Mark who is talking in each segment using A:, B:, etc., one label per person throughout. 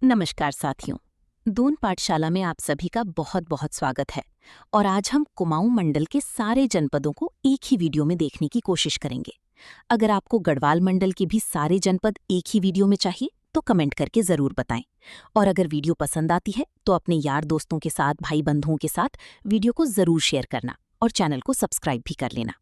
A: नमस्कार साथियों। दून पाठशाला में आप सभी का बहुत बहुत स्वागत है। और आज हम कुमाऊं मंडल के सारे जनपदों को एक ही वीडियो में देखने की कोशिश करेंगे। अगर आपको गढ़वाल मंडल के भी सारे जनपद एक ही वीडियो में चाहिए तो कमेंट करके जरूर बताएं। और अगर वीडियो पसंद आती है तो अपने यार दोस्तों के साथ, भाई बंधुओं के साथ वीडियो को जरूर शेयर करना और चैनल को सब्सक्राइब भी कर लेना।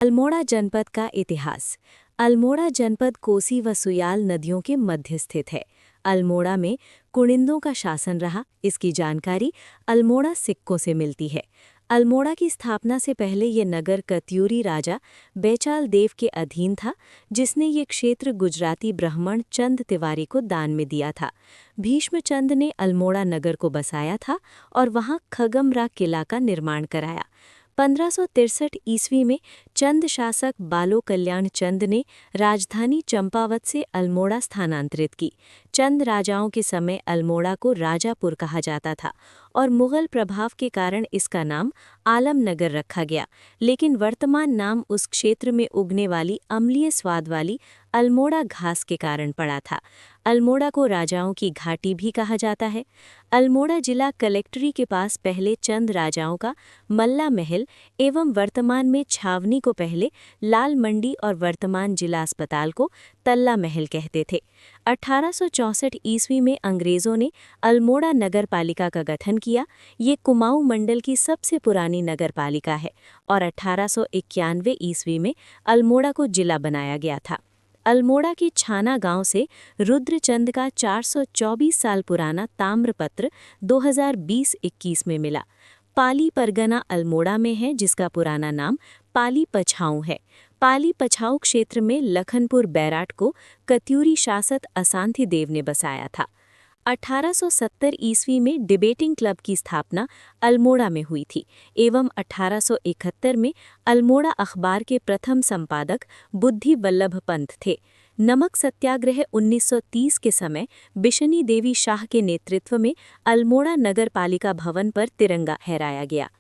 B: अल्मोड़ा जनपद का इतिहास। अल्मोड़ा जनपद कोसी व सुयाल नदियों के मध्य स्थित है। अल्मोड़ा में कुनिंदों का शासन रहा। इसकी जानकारी अल्मोड़ा सिक्कों से मिलती है। अल्मोड़ा की स्थापना से पहले ये नगर कत्यूरी राजा बैचाल देव के अधीन था, जिसने ये क्षेत्र गुजराती ब्राह्मण चंद तिवारी को दान में दिया था। भीष्मचंद ने अल्मोड़ा नगर को बसाया था और वहां खगमरा किला का निर्माण कराया। 1563 ईस्वी में चंद शासक बालो कल्याण चंद ने राजधानी चंपावत से अल्मोड़ा स्थानांतरित की। चंद राजाओं के समय अल्मोड़ा को राजापुर कहा जाता था और मुगल प्रभाव के कारण इसका नाम आलमनगर रखा गया, लेकिन वर्तमान नाम उस क्षेत्र में उगने वाली अम्लीय स्वाद वाली अल्मोड़ा घास के कारण पड़ा था। अल्मोड़ा को राजाओं की घाटी भी कहा जाता है। अल्मोड़ा जिला कलेक्ट्री के पास पहले चंद राजाओं का मल्ला महल एवं वर्तमान में छावनी को पहले लाल मंडी और वर्तमान जिला अस्पताल को तल्ला महल कहते थे। 1864 ईस्वी में अंग्रेजों ने अल्मोड़ा नगर पालिका का गठन किया। ये कुमाऊं मंडल की सबसे पुरानी नगर पालिका है और 1891 ईस्वी में अल्मोड़ा को जिला बनाया गया था। अल्मोड़ा के छाना गांव से रुद्रचंद का 424 साल पुराना ताम्रपत्र 2020-21 में मिला। पाली परगना अल्मोड़ा में है, जिसका पुराना नाम पाली पछाऊ है। पाली पछाऊ क्षेत्र में लखनपुर बैराट को कत्यूरी शासक असांथी देव ने बसाया था। 1870 ईस्वी में डिबेटिंग क्लब की स्थापना अल्मोड़ा में हुई थी एवं 1871 में अल्मोड़ा अखबार के प्रथम संपादक बुद्धि वल्लभ पंत थे। नमक सत्याग्रह 1930 के समय बिशनी देवी शाह के नेतृत्व में अल्मोड़ा नगर पालिका भवन पर तिरंगा फहराया गया।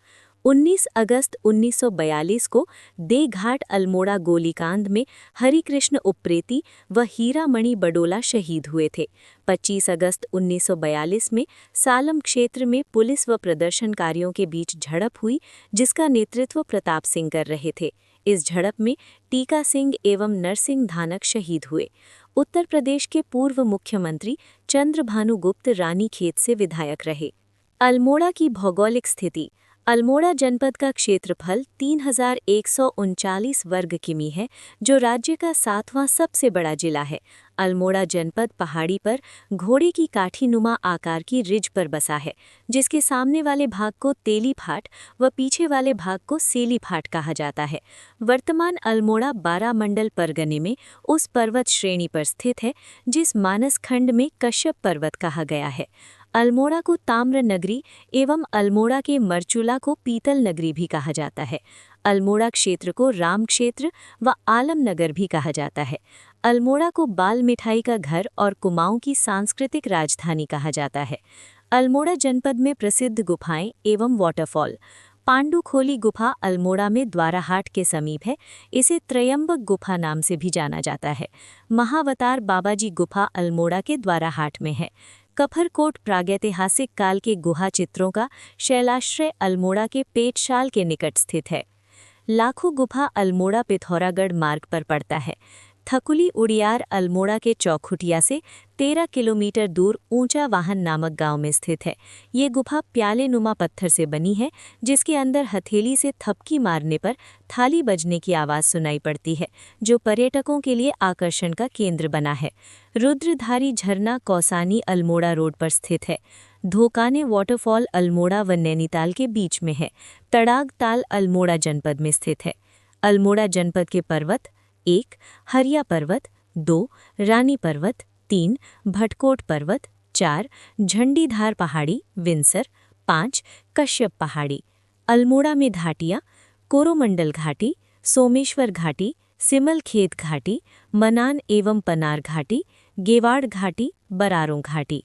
B: 19 अगस्त 1942 को देघाट अल्मोड़ा गोलीकांड में हरिकृष्ण उप्रेती व हीरामणि बडोला शहीद हुए थे। 25 अगस्त 1942 में सालम क्षेत्र में पुलिस व प्रदर्शनकारियों के बीच झड़प हुई, जिसका नेतृत्व प्रताप सिंह कर रहे थे। इस झड़प में टीका सिंह एवं नरसिंह धानक शहीद हुए। उत्तर प्रदेश के पूर्व मुख्यमंत्री चंद्रभानु गुप्त रानीखेत से विधायक रहे। अल्मोड़ा की भौगोलिक स्थिति। अल्मोड़ा जनपद का क्षेत्रफल 3139 वर्ग किमी है, जो राज्य का 7वां सबसे बड़ा जिला है। अल्मोड़ा जनपद पहाड़ी पर घोड़े की काठीनुमा आकार की रिज पर बसा है, जिसके सामने वाले भाग को तेली फाट व पीछे वाले भाग को सेली फाट कहा जाता है। वर्तमान अल्मोड़ा बारामंडल परगने में उस पर्वत श्रेणी पर स्थित है जिस मानस खंड में कश्यप पर्वत कहा गया है। अल्मोड़ा को ताम्र नगरी एवं अल्मोड़ा के मरचूला को पीतल नगरी भी कहा जाता है। अल्मोड़ा क्षेत्र को राम क्षेत्र व आलमनगर भी कहा जाता है। अल्मोड़ा को बाल मिठाई का घर और कुमाऊं की सांस्कृतिक राजधानी कहा जाता है। अल्मोड़ा जनपद में प्रसिद्ध गुफाएं एवं वाटरफॉल। पांडुखोली गुफा अल्मोड़ा में द्वाराहाट के समीप है। इसे त्रयंबक गुफा नाम से भी जाना जाता है। महावतार बाबाजी गुफा अल्मोड़ा के द्वाराहाट में है। कफरकोट प्रागैतिहासिक काल के गुहा चित्रों का शैलाश्रय अल्मोड़ा के पेटशाल के निकट स्थित है। लाखों गुफा अल्मोड़ा पिथौरागढ़ मार्ग पर पड़ता है। थकुली उड़ियार अल्मोड़ा के चौखुटिया से 13 किलोमीटर दूर ऊंचा वाहन नामक गांव में स्थित है। ये गुफा प्याले नुमा पत्थर से बनी है, जिसके अंदर हथेली से थपकी मारने पर थाली बजने की आवाज़ सुनाई पड़ती है, जो पर्यटकों के लिए आकर्षण का केंद्र बना है। रुद्रधारी झरना कौसानी अल्मोड़ा रोड पर स्थित है। धोकाने वाटरफॉल अल्मोड़ा व नैनीताल के बीच में है। तड़ाग ताल अल्मोड़ा जनपद में स्थित है। अल्मोड़ा जनपद के पर्वत: 1 हरिया पर्वत, 2 रानी पर्वत, 3 भटकोट पर्वत, 4 झंडीधार पहाड़ी विंसर, 5 कश्यप पहाड़ी। अल्मोड़ा में घाटियाँ: कोरोमंडल घाटी, सोमेश्वर घाटी, सिमलखेत घाटी, मनान एवं पनार घाटी, गेवाड़ घाटी, बरारों घाटी।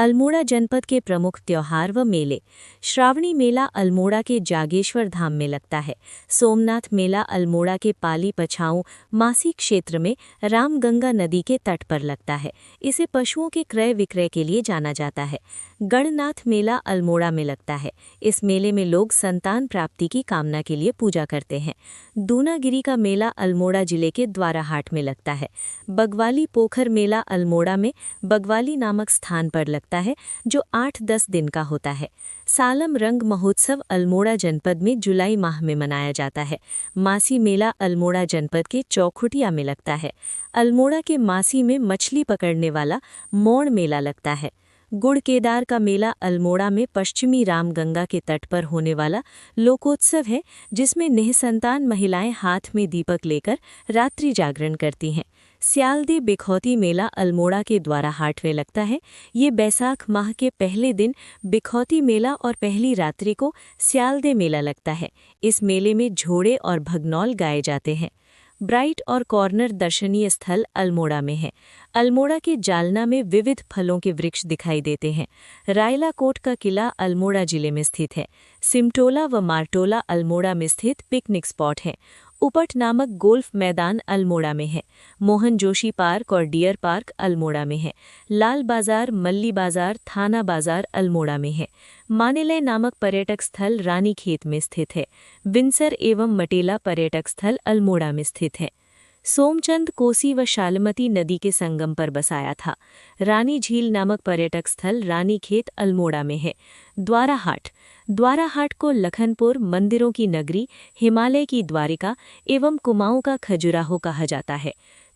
B: अल्मोड़ा जनपद के प्रमुख त्योहार व मेले। श्रावणी मेला अल्मोड़ा के जागेश्वर धाम में लगता है। सोमनाथ मेला अल्मोड़ा के पाली पछाऊ मासी क्षेत्र में रामगंगा नदी के तट पर लगता है। इसे पशुओं के क्रय विक्रय के लिए जाना जाता है। गणनाथ मेला अल्मोड़ा में लगता है। इस मेले में लोग संतान प्राप्ति की कामना के लिए पूजा करते हैं। दूनागिरी का मेला अल्मोड़ा जिले के द्वाराहाट में लगता है। बगवाली पोखर मेला अल्मोड़ा में बगवाली नामक स्थान पर लगता है, जो 8-10 दिन का होता है। सालम रंग महोत्सव अल्मोड़ा जनपद में जुलाई माह में मनाया जाता है। मासी मेला अल्मोड़ा जनपद के चौखुटिया में लगता है। अल्मोड़ा के मासी में मछली पकड़ने वाला मोड़ मेला लगता है। गुड़ केदार का मेला अल्मोड़ा में पश्चिमी रामगंगा के तट पर होने वाला लोकोत्सव है, जिसमें निःसंतान महिलाएं हाथ में दीपक लेकर रात्रि जागरण करती हैं। स्यालदे बिखौती मेला अल्मोड़ा के द्वाराहाट में लगता है। ये बैसाख माह के पहले दिन बिखौती मेला और पहली रात्रि को स्यालदे मेला लगता है। इस मेले में झोड़े और भगनौल गाए जाते हैं। ब्राइट और कॉर्नर दर्शनीय स्थल अल्मोड़ा में है। अल्मोड़ा के जालना में विविध फलों के वृक्ष दिखाई देते हैं। रायला कोट का किला अल्मोड़ा जिले में स्थित है। सिमटोला व मारटोला अल्मोड़ा में स्थित पिकनिक स्पॉट हैं। उपट नामक गोल्फ मैदान अल्मोड़ा में है। मोहन जोशी पार्क और डियर पार्क अल्मोड़ा में है। लाल बाजार, मल्ली बाजार, थाना बाजार अल्मोड़ा में है। मानेलय नामक पर्यटक स्थल रानीखेत में स्थित है। विंसर एवं मटेला पर्यटक स्थल अल्मोड़ा में स्थित है। सोमचंद कोसी व शालमती नदी के संगम पर बसाया था। रानी झील नामक पर्यटक स्थल रानीखेत अल्मोड़ा में है। द्वाराहाट को लखनपुर, मंदिरों की नगरी, हिमालय की द्वारिका एवं कुमाऊं का खजुराहो कहा जाता है।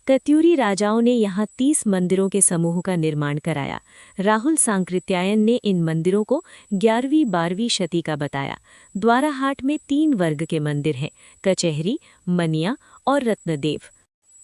B: कत्यूरी राजाओं ने यहाँ 30 मंदिरों के समूह का निर्माण कराया। राहुल सांकृत्यायन ने इन मंदिरों को 11वीं-12वीं शती का बताया। द्वाराहाट में 3 वर्ग के मंदिर हैं: कचहरी, मनिया और रत्नदेव।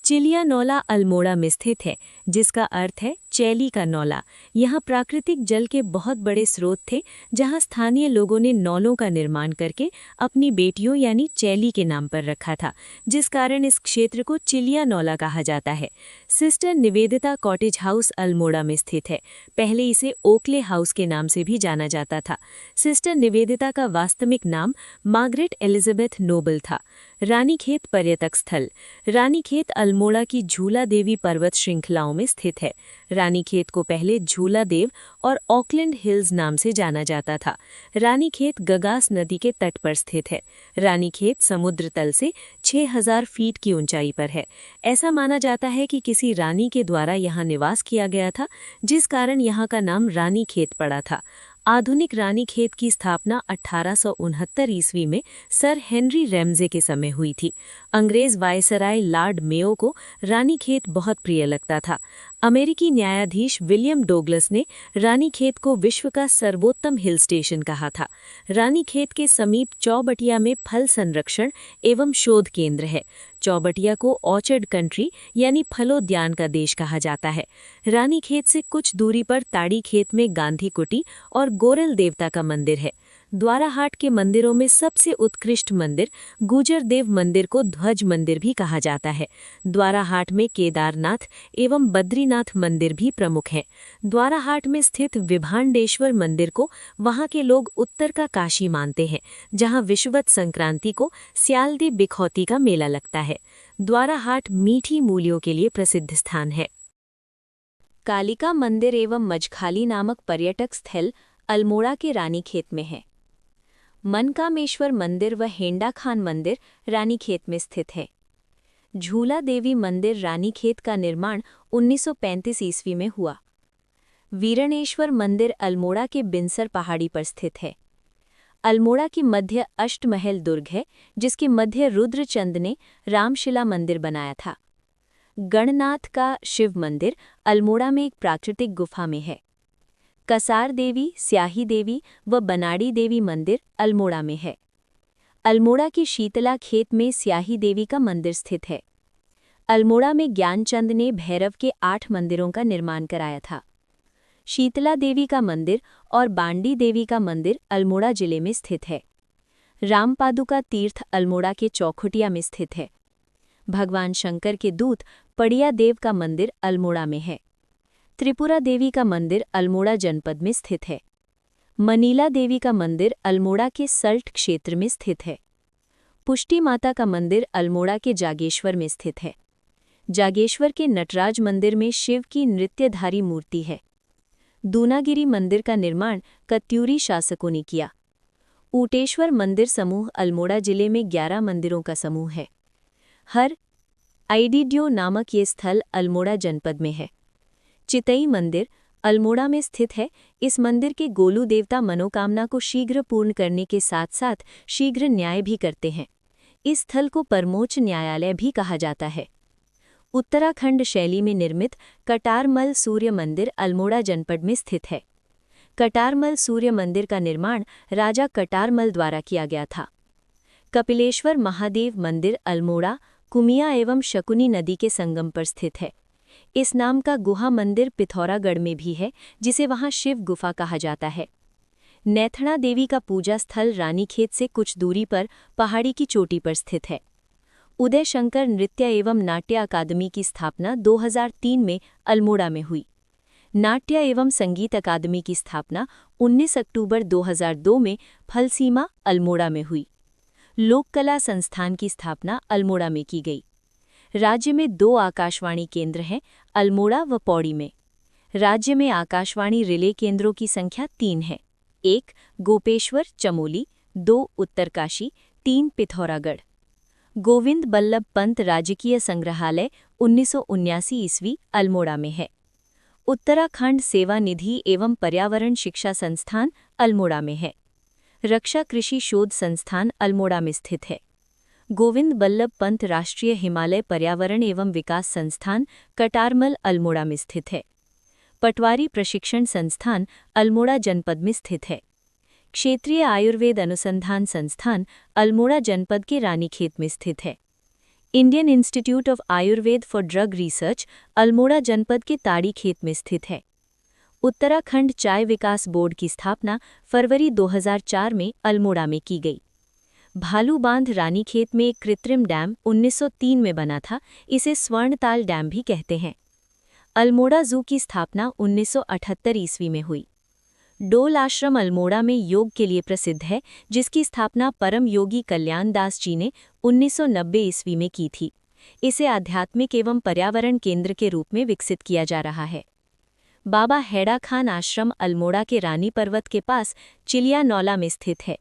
B: चिलिया नौला अल्मोड़ा में स्थित है, जिसका अर्थ है चैली का नौला। यहाँ प्राकृतिक जल के बहुत बड़े स्रोत थे, जहाँ स्थानीय लोगों ने नौलों का निर्माण करके अपनी बेटियों यानी चैली के नाम पर रखा था, जिस कारण इस क्षेत्र को चिलिया नौला कहा जाता है। Sister Nivedita cottage house Almora में स्थित है। पहले इसे ओकले हाउस के नाम से भी जाना जाता था। सिस्टर निवेदिता का वास्तविक नाम मार्गरेट एलिजाबेथ नोबल था। रानीखेत पर्यटक स्थल। रानीखेत अल्मोड़ा की झूला देवी पर्वत श्रृंखलाओं में स्थित है। रानीखेत को पहले झूला देव और ऑकलैंड हिल्स नाम से जाना जाता था। रानीखेत गगास नदी के तट पर स्थित है। रानीखेत समुद्र तल से 6000 फीट की ऊंचाई पर है। ऐसा माना जाता है कि किसी रानी के द्वारा यहाँ निवास किया गया था, जिस कारण यहाँ का नाम रानीखेत पड़ा था। आधुनिक रानीखेत की स्थापना 1869 ईस्वी में सर हेनरी रैमजे के समय हुई थी। अंग्रेज वायसराय लॉर्ड मेयो को रानीखेत बहुत प्रिय लगता था। अमेरिकी न्यायाधीश विलियम डोगलस ने रानीखेत को विश्व का सर्वोत्तम हिल स्टेशन कहा था। रानीखेत के समीप चौबटिया में फल संरक्षण एवं शोध केंद्र है। चौबटिया को ऑर्चर्ड कंट्री यानी फलोद्यान का देश कहा जाता है। रानीखेत से कुछ दूरी पर ताड़ी खेत में गांधी कुटी और गोरल देवता का मंदिर है। द्वाराहाट के मंदिरों में सबसे उत्कृष्ट मंदिर गुजर देव मंदिर को ध्वज मंदिर भी कहा जाता है। द्वाराहाट में केदारनाथ एवं बद्रीनाथ मंदिर भी प्रमुख हैं। द्वाराहाट में स्थित विभांडेश्वर मंदिर को वहां के लोग उत्तर का काशी मानते हैं, जहां विषुवत संक्रांति को स्यालदे बिखौती का मेला लगता है। द्वाराहाट मीठी मूलियों के लिए प्रसिद्ध स्थान है।
A: कालिका मंदिर एवं मजखाली नामक पर्यटक स्थल अल्मोड़ा के रानीखेत में है। मनकामेश्वर मंदिर व हेंडा खान मंदिर रानीखेत में स्थित है। झूला देवी मंदिर रानीखेत का निर्माण 1935 ईस्वी में हुआ। वीरणेश्वर मंदिर अल्मोड़ा के बिनसर पहाड़ी पर स्थित है। अल्मोड़ा की मध्य अष्टमहल दुर्ग है, जिसके मध्य रुद्रचंद ने रामशिला मंदिर बनाया था। गणनाथ का शिव मंदिर अल्मोड़ा में एक प्राकृतिक गुफा में है। कसार देवी, स्याही देवी व बनाड़ी देवी मंदिर अल्मोड़ा में है। अल्मोड़ा की शीतला खेत में स्याही देवी का मंदिर स्थित है। अल्मोड़ा में ज्ञानचंद ने भैरव के 8 मंदिरों का निर्माण कराया था। शीतला देवी का मंदिर और बांडी देवी का मंदिर अल्मोड़ा जिले में स्थित है। रामपादुका तीर्थ अल्मोड़ा के चौखुटिया में स्थित है। भगवान शंकर के दूत पड़िया देव का मंदिर अल्मोड़ा में है।
B: त्रिपुरा देवी का मंदिर अल्मोड़ा जनपद में स्थित है। मनीला देवी का मंदिर अल्मोड़ा के सल्ट क्षेत्र में स्थित है। पुष्टि माता का मंदिर अल्मोड़ा के जागेश्वर में स्थित है। जागेश्वर के नटराज मंदिर में शिव की नृत्यधारी मूर्ति है। दूनागिरी मंदिर का निर्माण कत्यूरी शासकों ने किया। ऊटेश्वर मंदिर समूह अल्मोड़ा जिले में 11 मंदिरों का समूह है। हर आइडिड्यो नामक ये स्थल अल्मोड़ा जनपद में है। चितई मंदिर अल्मोड़ा में स्थित है। इस मंदिर के गोलू देवता मनोकामना को शीघ्र पूर्ण करने के साथ साथ शीघ्र न्याय भी करते हैं। इस स्थल को परमोच्च न्यायालय भी कहा जाता है। उत्तराखंड शैली में निर्मित कटारमल सूर्य मंदिर अल्मोड़ा जनपद में स्थित है। कटारमल सूर्य मंदिर का निर्माण राजा कटारमल द्वारा किया गया था। कपिलेश्वर महादेव मंदिर अल्मोड़ा कुमिया एवं शकुनी नदी के संगम पर स्थित है। इस नाम का गुहा मंदिर पिथौरागढ़ में भी है, जिसे वहां शिव गुफा कहा जाता है। नैथणा देवी का पूजा स्थल रानीखेत से कुछ दूरी पर पहाड़ी की चोटी पर स्थित है। उदय शंकर नृत्य एवं नाट्य अकादमी की स्थापना 2003 में अल्मोड़ा में हुई। नाट्य एवं संगीत अकादमी की स्थापना 19 अक्टूबर 2002 में फलसीमा अल्मोड़ा में हुई। लोक कला संस्थान की स्थापना अल्मोड़ा में की गई। राज्य में 2 आकाशवाणी केंद्र हैं, अल्मोड़ा व पौड़ी में। राज्य में आकाशवाणी रिले केंद्रों की संख्या 3 है। 1 गोपेश्वर चमोली, 2 उत्तरकाशी, 3 पिथौरागढ़। गोविंद बल्लभ पंत राजकीय संग्रहालय 1979 ईस्वी अल्मोड़ा में है। उत्तराखंड सेवा निधि एवं पर्यावरण शिक्षा संस्थान अल्मोड़ा में है। रक्षा कृषि शोध संस्थान अल्मोड़ा में स्थित है। गोविंद बल्लभ पंत राष्ट्रीय हिमालय पर्यावरण एवं विकास संस्थान कटारमल अल्मोड़ा में स्थित है। पटवारी प्रशिक्षण संस्थान अल्मोड़ा जनपद में स्थित है। क्षेत्रीय आयुर्वेद अनुसंधान संस्थान अल्मोड़ा जनपद के रानीखेत में स्थित है। Indian institute of Ayurveda for drug research Almora जनपद के ताड़ी खेत में स्थित है। उत्तराखंड चाय विकास बोर्ड की स्थापना फरवरी 2004 में अल्मोड़ा में की गई। भालू बांध रानीखेत में एक कृत्रिम डैम 1903 में बना था। इसे स्वर्णताल डैम भी कहते हैं। अल्मोड़ा जू की स्थापना 1978 ईस्वी में हुई। डोल आश्रम अल्मोड़ा में योग के लिए प्रसिद्ध है, जिसकी स्थापना परम योगी कल्याण दास जी ने 1990 ईस्वी में की थी। इसे आध्यात्मिक एवं पर्यावरण केंद्र के रूप में विकसित किया जा रहा है। बाबा हैड़ा खान आश्रम अल्मोड़ा के रानी पर्वत के पास चिलिया नौला में स्थित है।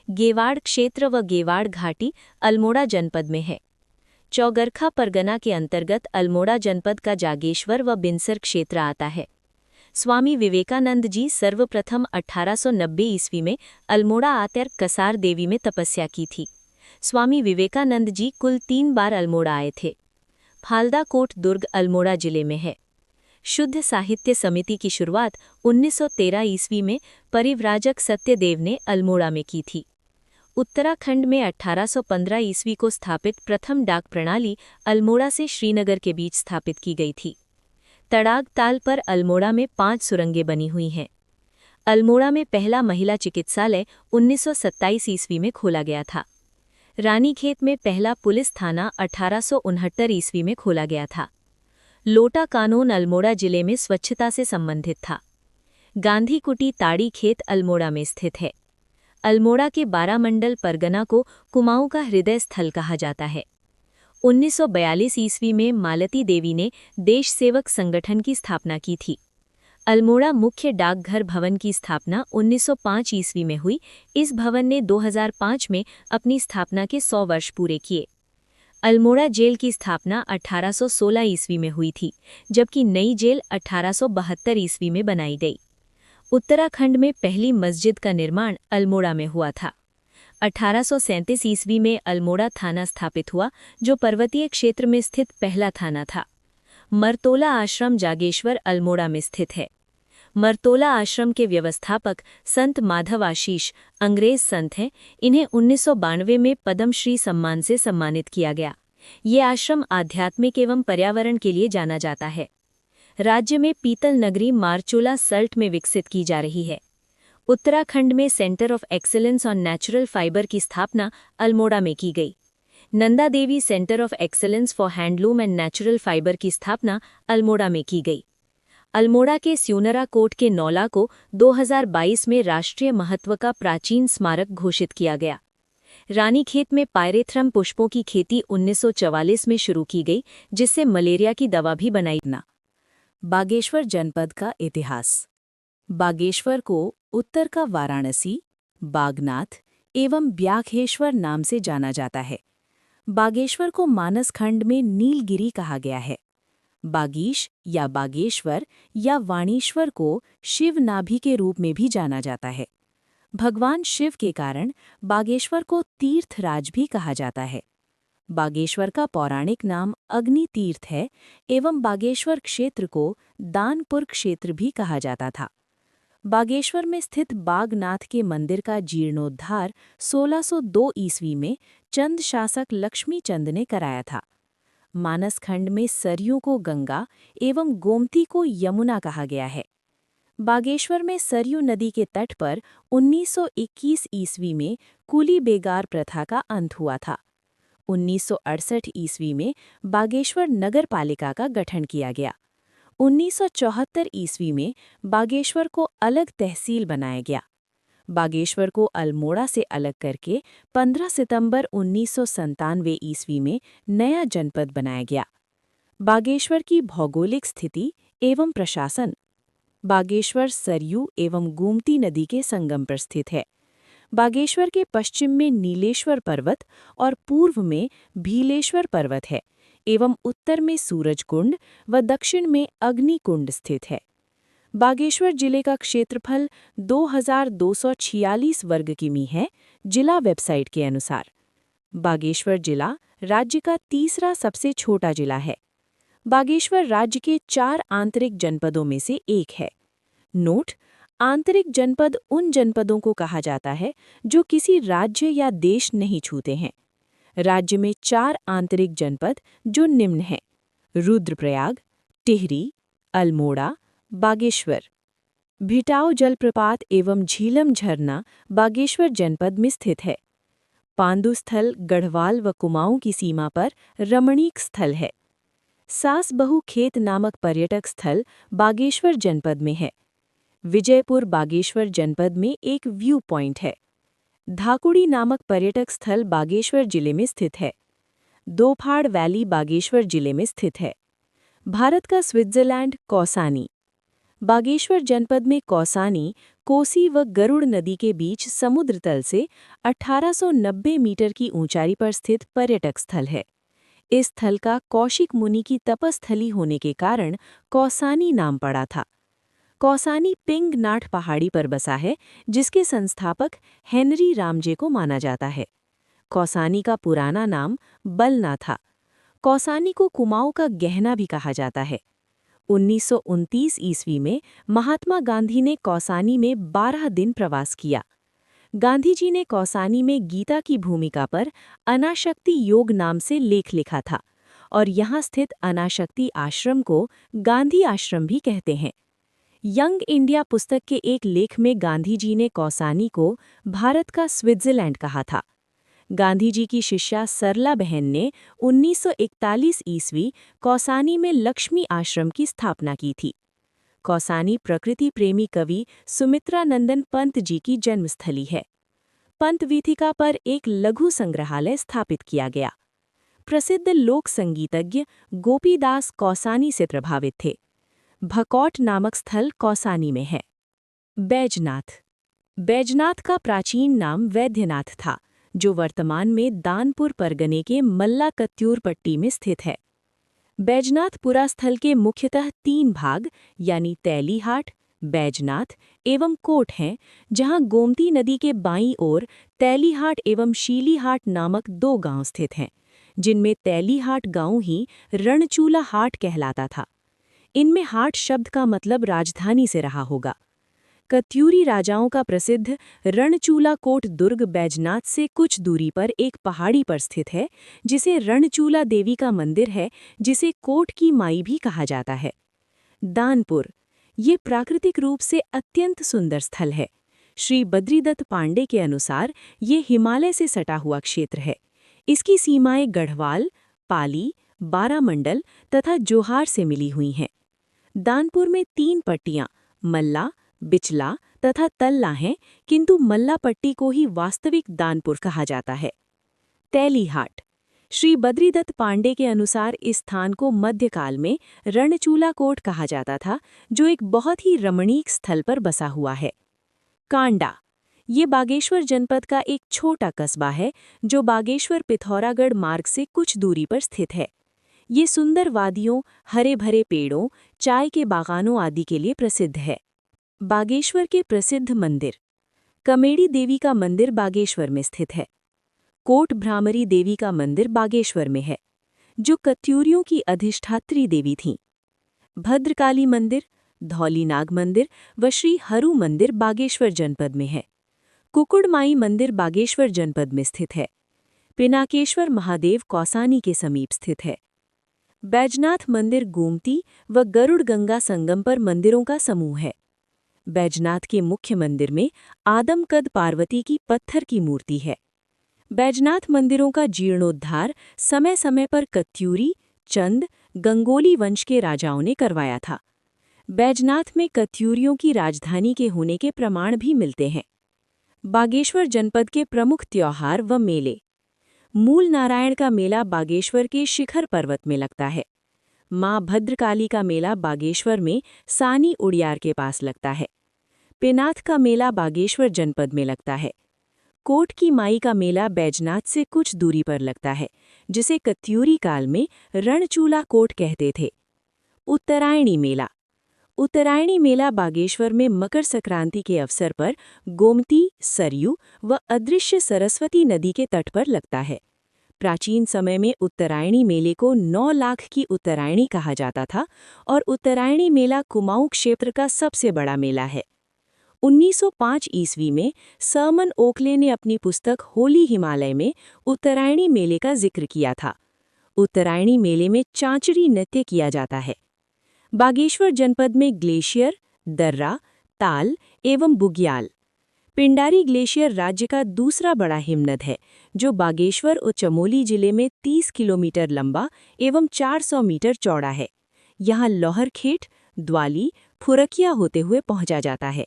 B: गेवाड़ क्षेत्र व गेवाड़ घाटी अल्मोड़ा जनपद में है। चौगरखा परगना के अंतर्गत अल्मोड़ा जनपद का जागेश्वर व बिनसर क्षेत्र आता है। स्वामी विवेकानंद जी सर्वप्रथम 1890 ईस्वी में अल्मोड़ा आकर कसार देवी में तपस्या की थी। स्वामी विवेकानंद जी कुल 3 बार अल्मोड़ा आए थे। फालदा कोट दुर्ग अल्मोड़ा जिले में है। शुद्ध साहित्य समिति की शुरुआत 1913 ईस्वी में परिव्राजक सत्यदेव ने अल्मोड़ा में की थी। उत्तराखंड में 1815 ईस्वी को स्थापित प्रथम डाक प्रणाली अल्मोड़ा से श्रीनगर के बीच स्थापित की गई थी। तड़ाग ताल पर अल्मोड़ा में 5 सुरंगें बनी हुई हैं। अल्मोड़ा में पहला महिला चिकित्सालय 1927 ईस्वी में खोला गया था। रानीखेत में पहला पुलिस थाना 1869 ईस्वी में खोला गया था। लोटा कानून अल्मोड़ा जिले में स्वच्छता से संबंधित था। गांधी कुटी ताड़ी खेत अल्मोड़ा में स्थित है। अल्मोड़ा के 12 मंडल परगना को कुमाऊं का हृदय स्थल कहा जाता है। 1942 ईस्वी में मालती देवी ने देश सेवक संगठन की स्थापना की थी। अल्मोड़ा मुख्य डाकघर भवन की स्थापना 1905 ईस्वी में हुई। इस भवन ने 2005 में अपनी स्थापना के 100 वर्ष पूरे किए। अल्मोड़ा जेल की स्थापना 1816 ईस्वी में हुई थी, जबकि नई जेल 1872 ईस्वी में बनाई गई। उत्तराखंड में पहली मस्जिद का निर्माण अल्मोड़ा में हुआ था। 1837 ईस्वी में अल्मोड़ा थाना स्थापित हुआ, जो पर्वतीय क्षेत्र में स्थित पहला थाना था। मरतोला आश्रम जागेश्वर अल्मोड़ा में स्थित है। मरतोला आश्रम के व्यवस्थापक संत माधव आशीष अंग्रेज संत हैं। इन्हें 1992 में पद्मश्री सम्मान से सम्मानित किया गया। ये आश्रम आध्यात्मिक एवं पर्यावरण के लिए जाना जाता है। राज्य में पीतल नगरी मारचोला सल्ट में विकसित की जा रही है। उत्तराखंड में centre of excellence on natural fibre की स्थापना अल्मोड़ा में की गई। Nanda Devi centre of excellence for handloom and natural fibre की स्थापना अल्मोड़ा में की गई। अल्मोड़ा के स्यूनरा कोट के नौला को 2022 में राष्ट्रीय महत्व का प्राचीन स्मारक घोषित किया गया। रानीखेत में पायरेथ्रम पुष्पों की खेती 1944 में शुरू की गई, जिससे मलेरिया की दवा भी बनाई ना। बागेश्वर जनपद का इतिहास। बागेश्वर को उत्तर का वाराणसी, बागनाथ एवं ब्याखेश्वर नाम से जाना जाता है। बागेश्वर को मानस खंड में नीलगिरी कहा गया है। बागीश या बागेश्वर या वाणीश्वर को शिव नाभि के रूप में भी जाना जाता है। भगवान शिव के कारण बागेश्वर को तीर्थराज भी कहा जाता है। बागेश्वर का पौराणिक नाम अग्नि तीर्थ है एवं बागेश्वर क्षेत्र को दानपुर क्षेत्र भी कहा जाता था। बागेश्वर में स्थित बागनाथ के मंदिर का जीर्णोद्धार 1602 ईस्वी में चंद शासक लक्ष्मी चंद ने कराया था। मानस खंड में सरयू को गंगा एवं गोमती को यमुना कहा गया है। बागेश्वर में सरयू नदी के तट पर 1921 ईस्वी में कुली बेगार प्रथा का अंत हुआ था। 1968 ईस्वी में बागेश्वर नगर पालिका का गठन किया गया। 1974 ईस्वी में बागेश्वर को अलग तहसील बनाया गया। बागेश्वर को अल्मोड़ा से अलग करके 15 सितंबर 1997 ईस्वी में नया जनपद बनाया गया। बागेश्वर की भौगोलिक स्थिति एवं प्रशासन। बागेश्वर सरयू एवं गोमती नदी के संगम पर स्थित है। बागेश्वर के पश्चिम में नीलेश्वर पर्वत और पूर्व में भीलेश्वर पर्वत है एवं उत्तर में सूरजकुंड व दक्षिण में अग्निकुंड स्थित है। बागेश्वर जिले का क्षेत्रफल 2246 वर्ग किमी है, जिला वेबसाइट के अनुसार। बागेश्वर जिला राज्य का तीसरा सबसे छोटा जिला है। बागेश्वर राज्य के 4 आंतरिक जनपदों में से एक है। नोट: आंतरिक जनपद उन जनपदों को कहा जाता है जो किसी राज्य या देश नहीं छूते हैं। राज्य में 4 आंतरिक जनपद जो निम्न हैं: रुद्रप्रयाग, टिहरी, अल्मोड़ा, बागेश्वर। भिटाऊ जलप्रपात एवं झीलम झरना बागेश्वर जनपद में स्थित है। पांडु स्थल गढ़वाल व कुमाऊं की सीमा पर रमणीक स्थल है। सासबहू खेत नामक पर्यटक स्थल बागेश्वर जनपद में है। विजयपुर बागेश्वर जनपद में एक व्यू पॉइंट है। धाकुड़ी नामक पर्यटक स्थल बागेश्वर जिले में स्थित है। दोफाड़ वैली बागेश्वर जिले में स्थित है। भारत का स्विट्जरलैंड कौसानी। बागेश्वर जनपद में कौसानी, कोसी व गरुड़ नदी के बीच समुद्र तल से 1890 मीटर की ऊंचाई पर स्थित पर्यटक स्थल है। इस स्थल का कौशिक मुनि की तपस्थली होने के कारण कौसानी नाम पड़ा था। कौसानी पिंगनाट पहाड़ी पर बसा है, जिसके संस्थापक हेनरी रामजे को माना जाता है। कौसानी का पुराना नाम बलना था। कौसानी को कुमाऊं का गहना भी कहा जाता है। 1929 ईस्वी में महात्मा गांधी ने कौसानी में 12 दिन प्रवास किया। गांधी जी ने कौसानी में गीता की भूमिका पर अनाशक्ति योग नाम से लेख लिखा था और यहाँ स्थित अनाशक्ति आश्रम को गांधी आश्रम भी कहते हैं। यंग इंडिया पुस्तक के एक लेख में गांधी जी ने कौसानी को भारत का स्विट्जरलैंड कहा था। गांधी जी की शिष्या सरला बहन ने 1941 ईस्वी कौसानी में लक्ष्मी आश्रम की स्थापना की थी। कौसानी प्रकृति प्रेमी कवि सुमित्रा नंदन पंत जी की जन्मस्थली है। पंत वीथिका पर एक लघु संग्रहालय स्थापित किया गया। प्रसिद्ध लोक संगीतज्ञ गोपीदास कौसानी से प्रभावित थे। भकौट नामक स्थल कौसानी में है। बैजनाथ। बैजनाथ का प्राचीन नाम वैद्यनाथ था, जो वर्तमान में दानपुर परगने के मल्ला कत्यूर पट्टी में स्थित है। बैजनाथ पुरा स्थल के मुख्यतः 3 भाग यानी तैलीहाट, बैजनाथ एवं कोट हैं, जहां गोमती नदी के बाईं ओर तैलीहाट एवं शीलीहाट नामक 2 गांव स्थित हैं, जिनमें तैलीहाट गांव ही रणचूला हाट कहलाता था। इनमें हाट शब्द का मतलब राजधानी से रहा होगा। कत्यूरी राजाओं का प्रसिद्ध रणचूला कोट दुर्ग बैजनाथ से कुछ दूरी पर एक पहाड़ी पर स्थित है, जिसे रणचूला देवी का मंदिर है, जिसे कोट की माई भी कहा जाता है। दानपुर, ये प्राकृतिक रूप से अत्यंत सुंदर स्थल है। श्री बद्रीदत्त पांडे के अनुसार ये हिमालय से सटा हुआ क्षेत्र है। इसकी सीमाएं गढ़वाल, पाली, बारामंडल तथा जोहार से मिली हुई हैं। दानपुर में 3 पट्टियां मल्ला, बिचला तथा तल्ला हैं, किंतु मल्ला पट्टी को ही वास्तविक दानपुर कहा जाता है। तैलीहाट। श्री बद्रीदत्त पांडे के अनुसार इस स्थान को मध्यकाल में रणचूला कोट कहा जाता था, जो एक बहुत ही रमणीक स्थल पर बसा हुआ है। कांडा। ये बागेश्वर जनपद का एक छोटा कस्बा है, जो बागेश्वर पिथौरागढ़ मार्ग से कुछ दूरी पर स्थित है। ये सुंदर वादियों, हरे भरे पेड़ों, चाय के बागानों आदि के लिए प्रसिद्ध है। बागेश्वर के प्रसिद्ध मंदिर। कमेड़ी देवी का मंदिर बागेश्वर में स्थित है। कोट भ्रामरी देवी का मंदिर बागेश्वर में है, जो कत्यूरियों की अधिष्ठात्री देवी थीं। भद्रकाली मंदिर, धौलीनाग मंदिर व श्री हरु मंदिर बागेश्वर जनपद में है। कुकुड़माई मंदिर बागेश्वर जनपद में स्थित है। पिनाकेश्वर महादेव कौसानी के समीप स्थित है। बैजनाथ मंदिर गोमती व गरुड़ गंगा संगम पर मंदिरों का समूह है। बैजनाथ के मुख्य मंदिर में आदमकद पार्वती की पत्थर की मूर्ति है। बैजनाथ मंदिरों का जीर्णोद्धार समय समय पर कत्यूरी, चंद, गंगोली वंश के राजाओं ने करवाया था। बैजनाथ में कत्यूरियों की राजधानी के होने के प्रमाण भी मिलते हैं। बागेश्वर जनपद के प्रमुख त्योहार व मेले। मूल नारायण का मेला बागेश्वर के शिखर पर्वत में लगता है। मां भद्रकाली का मेला बागेश्वर में सानी उड़ियार के पास लगता है। पेनाथ का मेला बागेश्वर जनपद में लगता है। कोट की माई का मेला बैजनाथ से कुछ दूरी पर लगता है, जिसे कत्यूरी काल में रणचूला कोट कहते थे। उत्तरायणी मेला। उत्तरायणी मेला बागेश्वर में मकर संक्रांति के अवसर पर गोमती, सरयू व अदृश्य सरस्वती नदी के तट पर लगता है। प्राचीन समय में उत्तरायणी मेले को 9 लाख की उत्तरायणी कहा जाता था और उत्तरायणी मेला कुमाऊं क्षेत्र का सबसे बड़ा मेला है। 1905 ईस्वी में सरमन ओकले ने अपनी पुस्तक होली हिमालय में उत्तरायणी मेले का जिक्र किया था। उत्तरायणी मेले में चांचड़ी नृत्य किया जाता है। बागेश्वर जनपद में ग्लेशियर, दर्रा, ताल एवं बुग्याल। पिंडारी ग्लेशियर राज्य का दूसरा बड़ा हिमनद है, जो बागेश्वर और चमोली जिले में 30 किलोमीटर लंबा एवं 400 मीटर चौड़ा है। यहाँ लोहरखेट, द्वाली, फुरकिया होते हुए पहुंचा जाता है।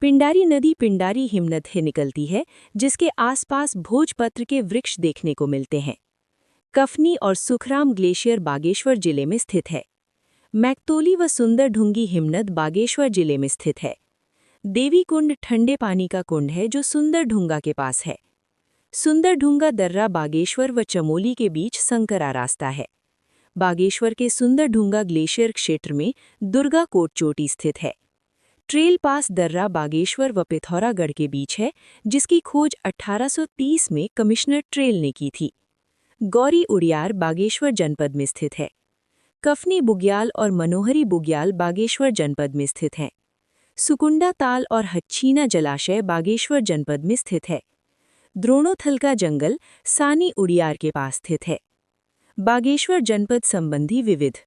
B: पिंडारी नदी पिंडारी हिमनद से निकलती है, जिसके आसपास भोजपत्र के वृक्ष देखने को मिलते हैं। कफनी और सुखराम ग्लेशियर बागेश्वर जिले में स्थित है। मैक्तोली व सुंदरढुंगी हिमनद बागेश्वर जिले में स्थित है। देवी कुंड ठंडे पानी का कुंड है, जो सुंदरढुंगा के पास है। सुंदरढुंगा दर्रा बागेश्वर व चमोली के बीच संकरा रास्ता है। बागेश्वर के सुंदरढुंगा ग्लेशियर क्षेत्र में दुर्गा कोट चोटी स्थित है। ट्रेल पास दर्रा बागेश्वर व पिथौरागढ़ के बीच है, जिसकी खोज 1830 में कमिश्नर ट्रेल ने की थी। गौरी उड़ियार बागेश्वर जनपद में स्थित है। कफनी बुग्याल और मनोहरी बुग्याल बागेश्वर जनपद में स्थित हैं। सुकुंडा ताल और हच्छीना जलाशय बागेश्वर जनपद में स्थित है। द्रोणोथल का जंगल सानी उड़ियार के पास स्थित है। बागेश्वर जनपद संबंधी विविध।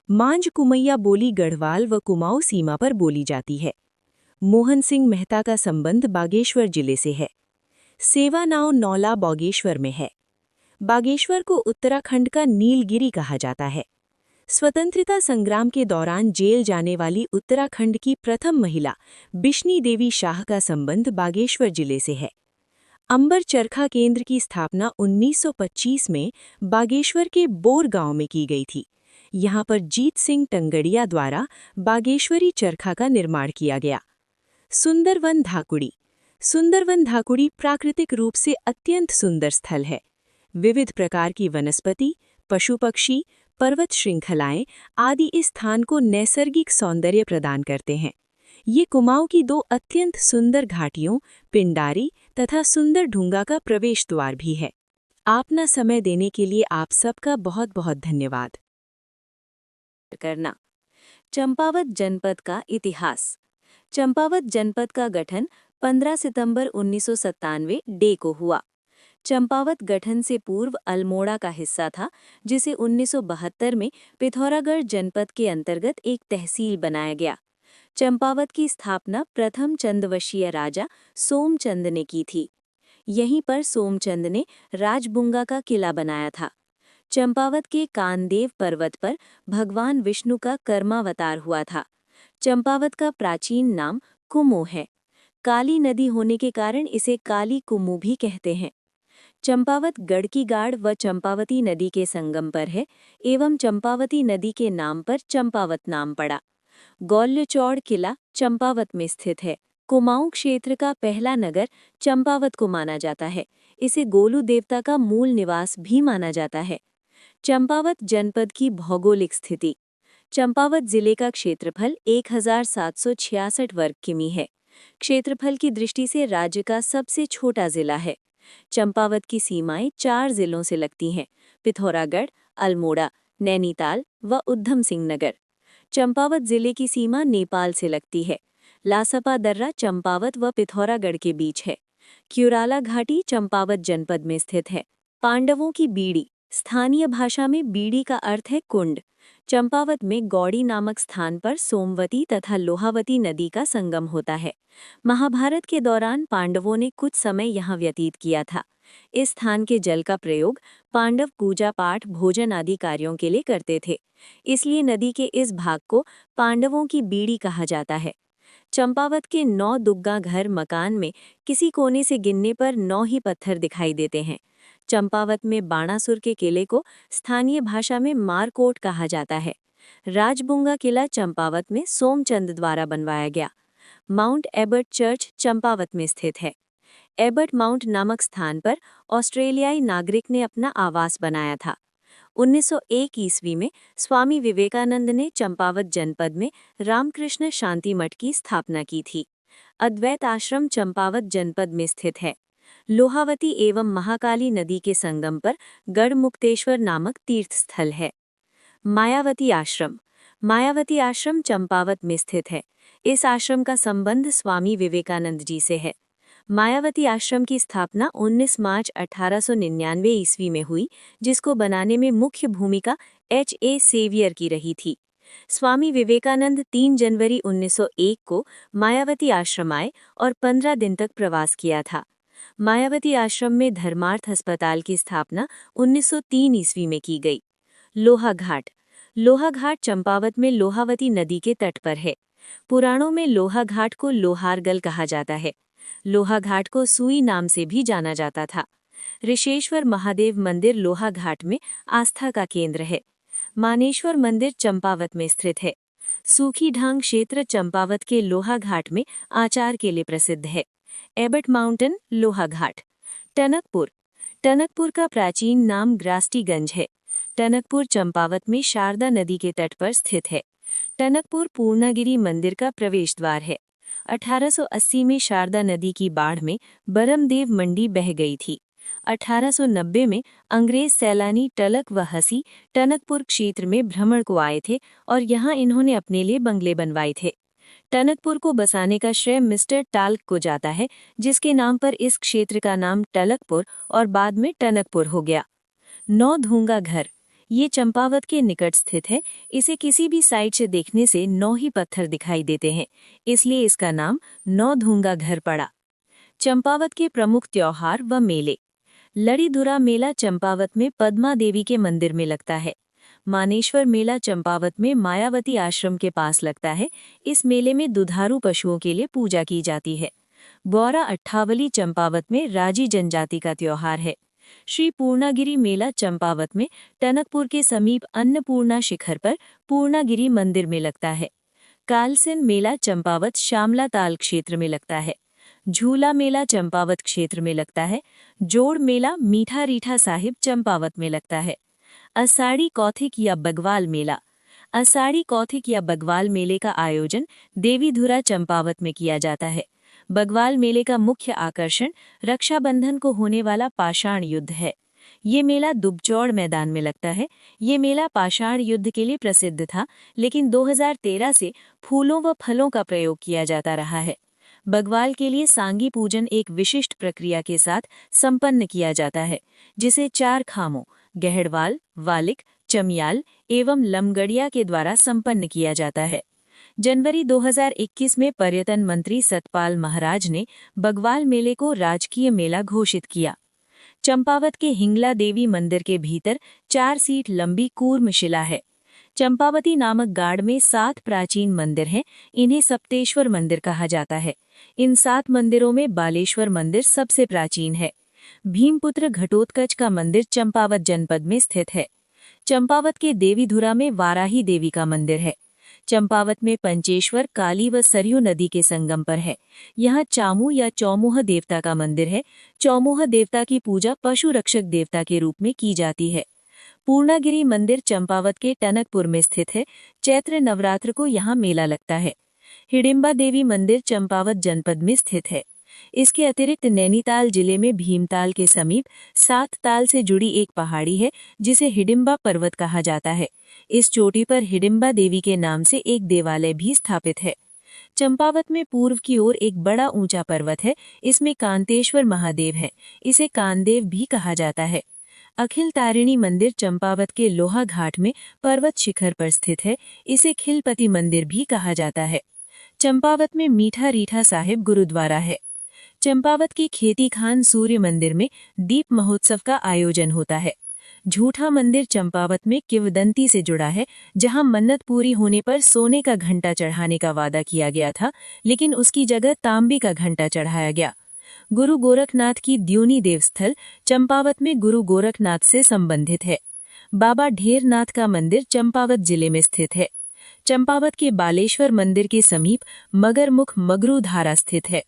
B: मांझ कुमैया बोली गढ़वाल व कुमाऊं सीमा पर बोली जाती है। मोहन सिंह मेहता का संबंध बागेश्वर जिले से है। सेवा नाव नौला बागेश्वर में है। बागेश्वर को उत्तराखंड का नीलगिरी कहा जाता है। स्वतंत्रता संग्राम के दौरान जेल जाने वाली उत्तराखंड की प्रथम महिला बिश्नी देवी शाह का संबंध बागेश्वर जिले से है। अंबर चरखा केंद्र की स्थापना 1925 में बागेश्वर के बोर गांव में की गई थी। यहाँ पर जीत सिंह टंगड़िया द्वारा बागेश्वरी चरखा का निर्माण किया गया। सुंदरवन धाकुड़ी। सुंदरवन धाकुड़ी प्राकृतिक रूप से अत्यंत सुंदर स्थल है। विविध प्रकार की वनस्पति, पशु पक्षी, पर्वत श्रृंखलाएं आदि इस स्थान को नैसर्गिक सौंदर्य प्रदान करते हैं। ये कुमाऊं की 2 अत्यंत सुंदर घाटियों पिंडारी तथा सुंदरढुंगा का प्रवेश द्वार भी है। अपना समय देने के लिए आप सबका बहुत बहुत धन्यवाद।
A: करना। चंपावत जनपद का इतिहास। चंपावत जनपद का गठन 15 सितंबर 1997 डे को हुआ। चंपावत गठन से पूर्व अल्मोड़ा का हिस्सा था, जिसे 1972 में पिथौरागढ़ जनपद के अंतर्गत एक तहसील बनाया गया। चंपावत की स्थापना प्रथम चंदवशीय राजा सोमचंद ने की थी। यहीं पर सोमचंद ने राजबुंगा का किला बनाया था।
B: चंपावत के कानदेव पर्वत पर भगवान विष्णु का कर्मावतार हुआ था। चंपावत का प्राचीन नाम कुमो है। काली नदी होने के कारण इसे काली कुमु भी कहते हैं। चंपावत गढ़कीगाड़ व चंपावती नदी के संगम पर है एवं चंपावती नदी के नाम पर चंपावत नाम पड़ा। गौल्यचौड़ किला चंपावत में स्थित है। कुमाऊं क्षेत्र का पहला नगर चंपावत को माना जाता है। इसे गोलू देवता का मूल निवास भी माना जाता है। चंपावत जनपद की भौगोलिक स्थिति। चंपावत जिले का क्षेत्रफल 1766 वर्ग किमी है। क्षेत्रफल की दृष्टि से राज्य का सबसे छोटा जिला है। चंपावत की सीमाएं 4 जिलों से लगती हैं: पिथौरागढ़, अल्मोड़ा, नैनीताल व उधम सिंह नगर। चंपावत जिले की सीमा नेपाल से लगती है। लासपा दर्रा चंपावत व पिथौरागढ़ के बीच है। क्यूराला घाटी चंपावत जनपद में स्थित है। पांडवों की बीड़ी। स्थानीय भाषा में बीड़ी का अर्थ है कुंड। चंपावत में गौड़ी नामक स्थान पर सोमवती तथा लोहावती नदी का संगम होता है। महाभारत के दौरान पांडवों ने कुछ समय यहाँ व्यतीत किया था। इस स्थान के जल का प्रयोग पांडव पूजा पाठ, भोजन आदि कार्यों के लिए करते थे। इसलिए नदी के इस भाग को पांडवों की बीड़ी कहा जाता है। चंपावत के 9 दुग्गा घर मकान में किसी कोने से गिनने पर 9 ही पत्थर दिखाई देते हैं। चंपावत में बाणासुर के किले को स्थानीय भाषा में मारकोट कहा जाता है। राजबुंगा किला चंपावत में सोमचंद द्वारा बनवाया गया। माउंट एबर्ट चर्च चंपावत में स्थित है। एबर्ट माउंट नामक स्थान पर ऑस्ट्रेलियाई नागरिक ने अपना आवास बनाया था। 1901 ईस्वी में स्वामी विवेकानंद ने चंपावत जनपद में रामकृष्ण शांति मठ की स्थापना की थी। अद्वैत आश्रम चंपावत जनपद में स्थित है। लोहावती एवं महाकाली नदी के संगम पर गढ़मुक्तेश्वर नामक तीर्थ स्थल है। मायावती आश्रम। मायावती आश्रम चंपावत में स्थित है। इस आश्रम का संबंध स्वामी विवेकानंद जी से है। मायावती आश्रम की स्थापना 19 मार्च 1899 ईस्वी में हुई, जिसको बनाने में मुख्य भूमिका H.A. सेवियर की रही थी। स्वामी विवेकानंद 3 जनवरी 1901 को मायावती आश्रम आए और 15 दिन तक प्रवास किया था। मायावती आश्रम में धर्मार्थ अस्पताल की स्थापना 1903 ईस्वी में की गई। लोहा घाट। लोहा घाट चंपावत में लोहावती नदी के तट पर है। पुराणों में लोहा घाट को लोहारगल कहा जाता है। लोहा घाट को सुई नाम से भी जाना जाता था। ऋषेश्वर महादेव मंदिर लोहा घाट में आस्था का केंद्र है। मानेश्वर मंदिर चंपावत में स्थित है। सूखी ढांग क्षेत्र चंपावत के लोहा घाट में आचार के लिए प्रसिद्ध है। एबर्ट माउंटेन लोहा घाट। टनकपुर। टनकपुर का प्राचीन नाम ग्रास्टीगंज है। टनकपुर चंपावत में शारदा नदी के तट पर स्थित है। टनकपुर पूर्णागिरि मंदिर का प्रवेश द्वार है। 1880 में शारदा नदी की बाढ़ में बरमदेव मंडी बह गई थी। 1890 में अंग्रेज सैलानी टलक व हसी टनकपुर क्षेत्र में भ्रमण को आए थे और यहाँ इन्होंने अपने लिए बंगले बनवाए थे। टनकपुर को बसाने का श्रेय मिस्टर टाल्क को जाता है, जिसके नाम पर इस क्षेत्र का नाम टलकपुर और बाद में टनकपुर हो गया। 9 धूंगा घर। ये चंपावत के निकट स्थित है। इसे किसी भी साइड से देखने से 9 ही पत्थर दिखाई देते हैं, इसलिए इसका नाम 9 धूंगा घर पड़ा। चंपावत के प्रमुख त्योहार व मेले। लड़ीधुरा मेला चंपावत में पद्मा देवी के मंदिर में लगता है। मानेश्वर मेला चंपावत में मायावती आश्रम के पास लगता है। इस मेले में दुधारू पशुओं के लिए पूजा की जाती है। बौरा अट्ठावली चंपावत में राजी जनजाति का त्योहार है। श्री पूर्णागिरि मेला चंपावत में टनकपुर के समीप अन्नपूर्णा शिखर पर पूर्णागिरि मंदिर में लगता है। कालसिन मेला चंपावत श्यामला ताल क्षेत्र में लगता है। झूला मेला चंपावत क्षेत्र में लगता है। जोड़ मेला मीठा रीठा साहिब चंपावत में लगता है। अषाढ़ी कौथिक या बगवाल मेला। अषाढ़ी कौथिक या बगवाल मेले का आयोजन देवीधुरा चंपावत में किया जाता है। बगवाल मेले का मुख्य आकर्षण रक्षाबंधन को होने वाला पाषाण युद्ध है। ये मेला दुबचौड़ मैदान में लगता है। ये मेला पाषाण युद्ध के लिए प्रसिद्ध था, लेकिन 2013 से फूलों व फलों का प्रयोग किया जाता रहा है। बगवाल के लिए सांगी पूजन एक विशिष्ट प्रक्रिया के साथ संपन्न किया जाता है, जिसे 4 खामों गहड़वाल, वालिक, चमियाल एवं लमगड़िया के द्वारा संपन्न किया जाता है। जनवरी 2021 में पर्यटन मंत्री सतपाल महाराज ने बगवाल मेले को राजकीय मेला घोषित किया। चंपावत के हिंगला देवी मंदिर के भीतर 4 फीट लंबी कूर्म शिला है। चंपावती नामक गाड़ में 7 प्राचीन मंदिर हैं। इन्हें सप्तेश्वर मंदिर कहा जाता है। इन 7 मंदिरों में बालेश्वर मंदिर सबसे प्राचीन है। भीमपुत्र घटोत्कच का मंदिर चंपावत जनपद में स्थित है। चंपावत के देवीधुरा में वाराही देवी का मंदिर है। चंपावत में पंचेश्वर काली व सरयू नदी के संगम पर है। यहाँ चामू या चौमुह देवता का मंदिर है। चौमुह देवता की पूजा पशु रक्षक देवता के रूप में की जाती है। पूर्णागिरी मंदिर चंपावत के टनकपुर में स्थित है। चैत्र नवरात्र को यहाँ मेला लगता है। हिडिंबा देवी मंदिर चंपावत जनपद में स्थित है। इसके अतिरिक्त नैनीताल जिले में भीमताल के समीप 7 ताल से जुड़ी एक पहाड़ी है जिसे हिडिंबा पर्वत कहा जाता है। इस चोटी पर हिडिंबा देवी के नाम से एक देवालय भी स्थापित है। चंपावत में पूर्व की ओर एक बड़ा ऊंचा पर्वत है। इसमें कांतेश्वर महादेव है। इसे कानदेव भी कहा जाता है। अखिल तारिणी मंदिर चंपावत के लोहा घाट में पर्वत शिखर पर स्थित है। इसे खिलपति मंदिर भी कहा जाता है। चंपावत में मीठा रीठा साहिब गुरुद्वारा है। चंपावत की खेती खान सूर्य मंदिर में दीप महोत्सव का आयोजन होता है। झूठा मंदिर चंपावत में किंवदंती से जुड़ा है, जहां मन्नत पूरी होने पर सोने का घंटा चढ़ाने का वादा किया गया था, लेकिन उसकी जगह तांबे का घंटा चढ़ाया गया। गुरु गोरखनाथ की द्योनी देवस्थल चंपावत में गुरु गोरखनाथ से संबंधित है। बाबा ढेरनाथ का मंदिर चंपावत जिले में स्थित है। चंपावत के बालेश्वर मंदिर के समीप मगरमुख मगरू धारा स्थित है।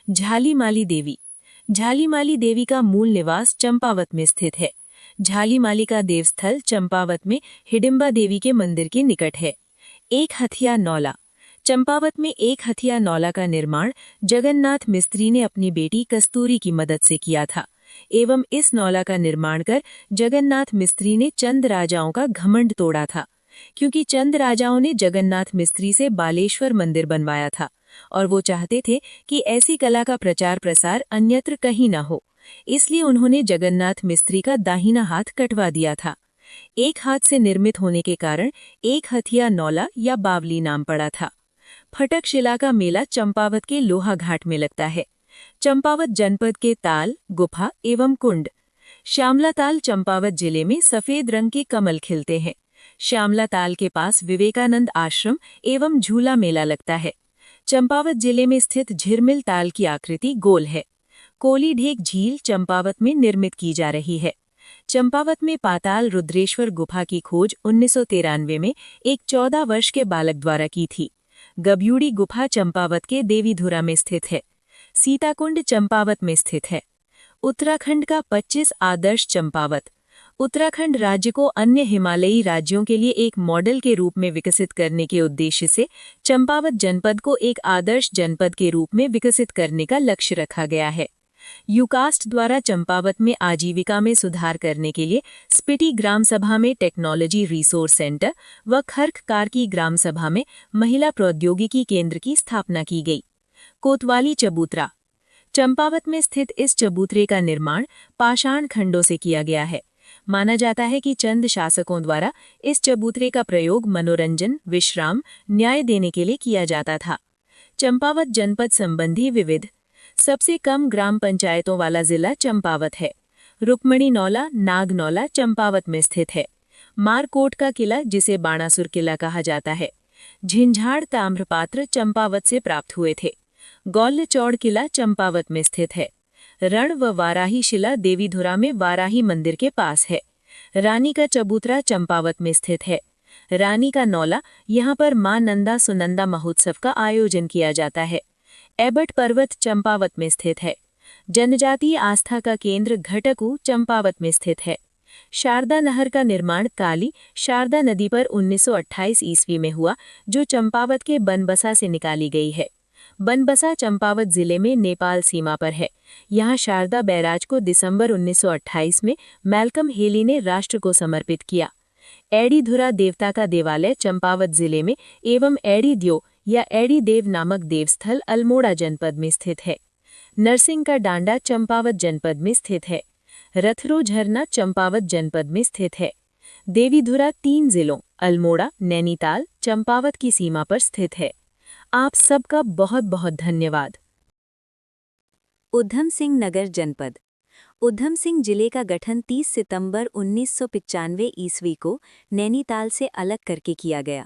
B: झालीमाली देवी झालीमाली देवी का मूल निवास चंपावत में स्थित है। झालीमाली का देवस्थल चंपावत में हिडिंबा देवी के मंदिर के निकट है। एक हथिया नौला चंपावत में एक हथिया नौला का निर्माण जगन्नाथ मिस्त्री ने अपनी बेटी कस्तूरी की मदद से किया था एवं इस नौला का निर्माण कर जगन्नाथ मिस्त्री ने चंद राजाओं का घमंड तोड़ा था, क्योंकि चंद राजाओं ने जगन्नाथ मिस्त्री से बालेश्वर मंदिर बनवाया था और वो चाहते थे कि ऐसी कला का प्रचार प्रसार अन्यत्र कहीं न हो। इसलिए उन्होंने जगन्नाथ मिस्त्री का दाहिना हाथ कटवा दिया था। एक हाथ से निर्मित होने के कारण एक हथिया नौला या बावली नाम पड़ा था। फटक शिला का मेला चंपावत के लोहा घाट में लगता है। चंपावत जनपद के ताल, गुफा एवं कुंड। श्यामला ताल चंपावत जिले में सफेद रंग के कमल खिलते हैं। श्यामला ताल के पास विवेकानंद आश्रम एवं झूला मेला लगता है। चंपावत जिले में स्थित झिरमिल ताल की आकृति गोल है। कोली ढेक झील चंपावत में निर्मित की जा रही है। चंपावत में पाताल रुद्रेश्वर गुफा की खोज 1993 में एक 14 वर्ष के बालक द्वारा की थी। गब्यूड़ी गुफा चंपावत के देवीधुरा में स्थित है। सीताकुंड चंपावत में स्थित है। उत्तराखंड का 25 आदर्श चंपावत। उत्तराखंड राज्य को अन्य हिमालयी राज्यों के लिए एक मॉडल के रूप में विकसित करने के उद्देश्य से चंपावत जनपद को एक आदर्श जनपद के रूप में विकसित करने का लक्ष्य रखा गया है। यूकास्ट द्वारा चंपावत में आजीविका में सुधार करने के लिए स्पीटी ग्राम सभा में टेक्नोलॉजी रिसोर्स सेंटर व खर्क कारकी ग्राम सभा में महिला प्रौद्योगिकी केंद्र की स्थापना की गई। कोतवाली चबूतरा चंपावत में स्थित इस चबूतरे का निर्माण पाषाण खंडों से किया गया है। माना जाता है कि चंद शासकों द्वारा इस चबूतरे का प्रयोग मनोरंजन, विश्राम, न्याय देने के लिए किया जाता था। चंपावत जनपद संबंधी विविध। सबसे कम ग्राम पंचायतों वाला जिला चंपावत है। रुक्मणी नौला, नाग नौला चंपावत में स्थित है। मारकोट का किला, जिसे बाणासुर किला कहा जाता है। झिंझाड़ ताम्रपात्र चंपावत से प्राप्त हुए थे। गौल्य चौड़ किला चंपावत में स्थित है। रण व वाराही शिला देवीधुरा में वाराही मंदिर के पास है। रानी का चबूतरा चंपावत में स्थित है। रानी का नौला, यहाँ पर मां नंदा सुनंदा महोत्सव का आयोजन किया जाता है। एबट पर्वत चंपावत में स्थित है। जनजातीय आस्था का केंद्र घटकू चंपावत में स्थित है। शारदा नहर का निर्माण काली शारदा नदी पर 1928 ईस्वी में हुआ, जो चंपावत के बनबसा से निकाली गई है। बनबसा चंपावत जिले में नेपाल सीमा पर है। यहाँ शारदा बैराज को दिसंबर 1928 में मैल्कम हेली ने राष्ट्र को समर्पित किया। एड़ीधुरा देवता का देवालय चंपावत जिले में एवं एड़ी द्यो या एड़ी देव नामक देवस्थल अल्मोड़ा जनपद में स्थित है। नरसिंह का डांडा चंपावत जनपद में स्थित है। रथरो झरना चंपावत जनपद में स्थित है। देवीधुरा 3 जिलों अल्मोड़ा, नैनीताल, चंपावत की सीमा पर स्थित है। आप सबका बहुत बहुत धन्यवाद।
A: उधम सिंह नगर जनपद।
B: उधम सिंह जिले का गठन 30 सितंबर 1995 ईस्वी को नैनीताल से अलग करके किया गया।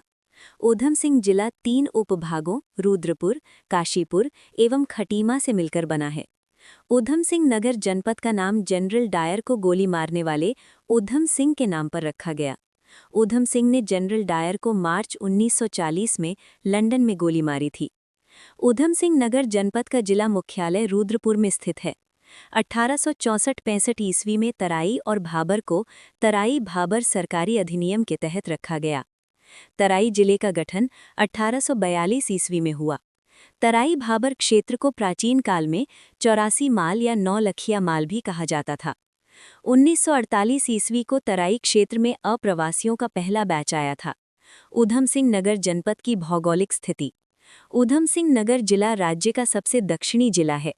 B: उधम सिंह जिला 3 उपभागों रुद्रपुर, काशीपुर एवं खटीमा से मिलकर बना है। उधम सिंह नगर जनपद का नाम जनरल डायर को गोली मारने वाले उधम सिंह के नाम पर रखा गया। उधम सिंह ने जनरल डायर को मार्च 1940 में लंदन में गोली मारी थी। उधम सिंह नगर जनपद का जिला मुख्यालय रुद्रपुर में स्थित है। 1864-65 ईस्वी में तराई और भाबर को तराई भाबर सरकारी अधिनियम के तहत रखा गया। तराई जिले का गठन 1842 ईस्वी में हुआ। तराई भाबर क्षेत्र को प्राचीन काल में 84 माल या 9 लखिया माल भी कहा जाता था। 1948 ईस्वी को तराई क्षेत्र में अप्रवासियों का पहला बैच आया था। उधम सिंह नगर जनपद की भौगोलिक स्थिति। उधम सिंह नगर जिला राज्य का सबसे दक्षिणी जिला है।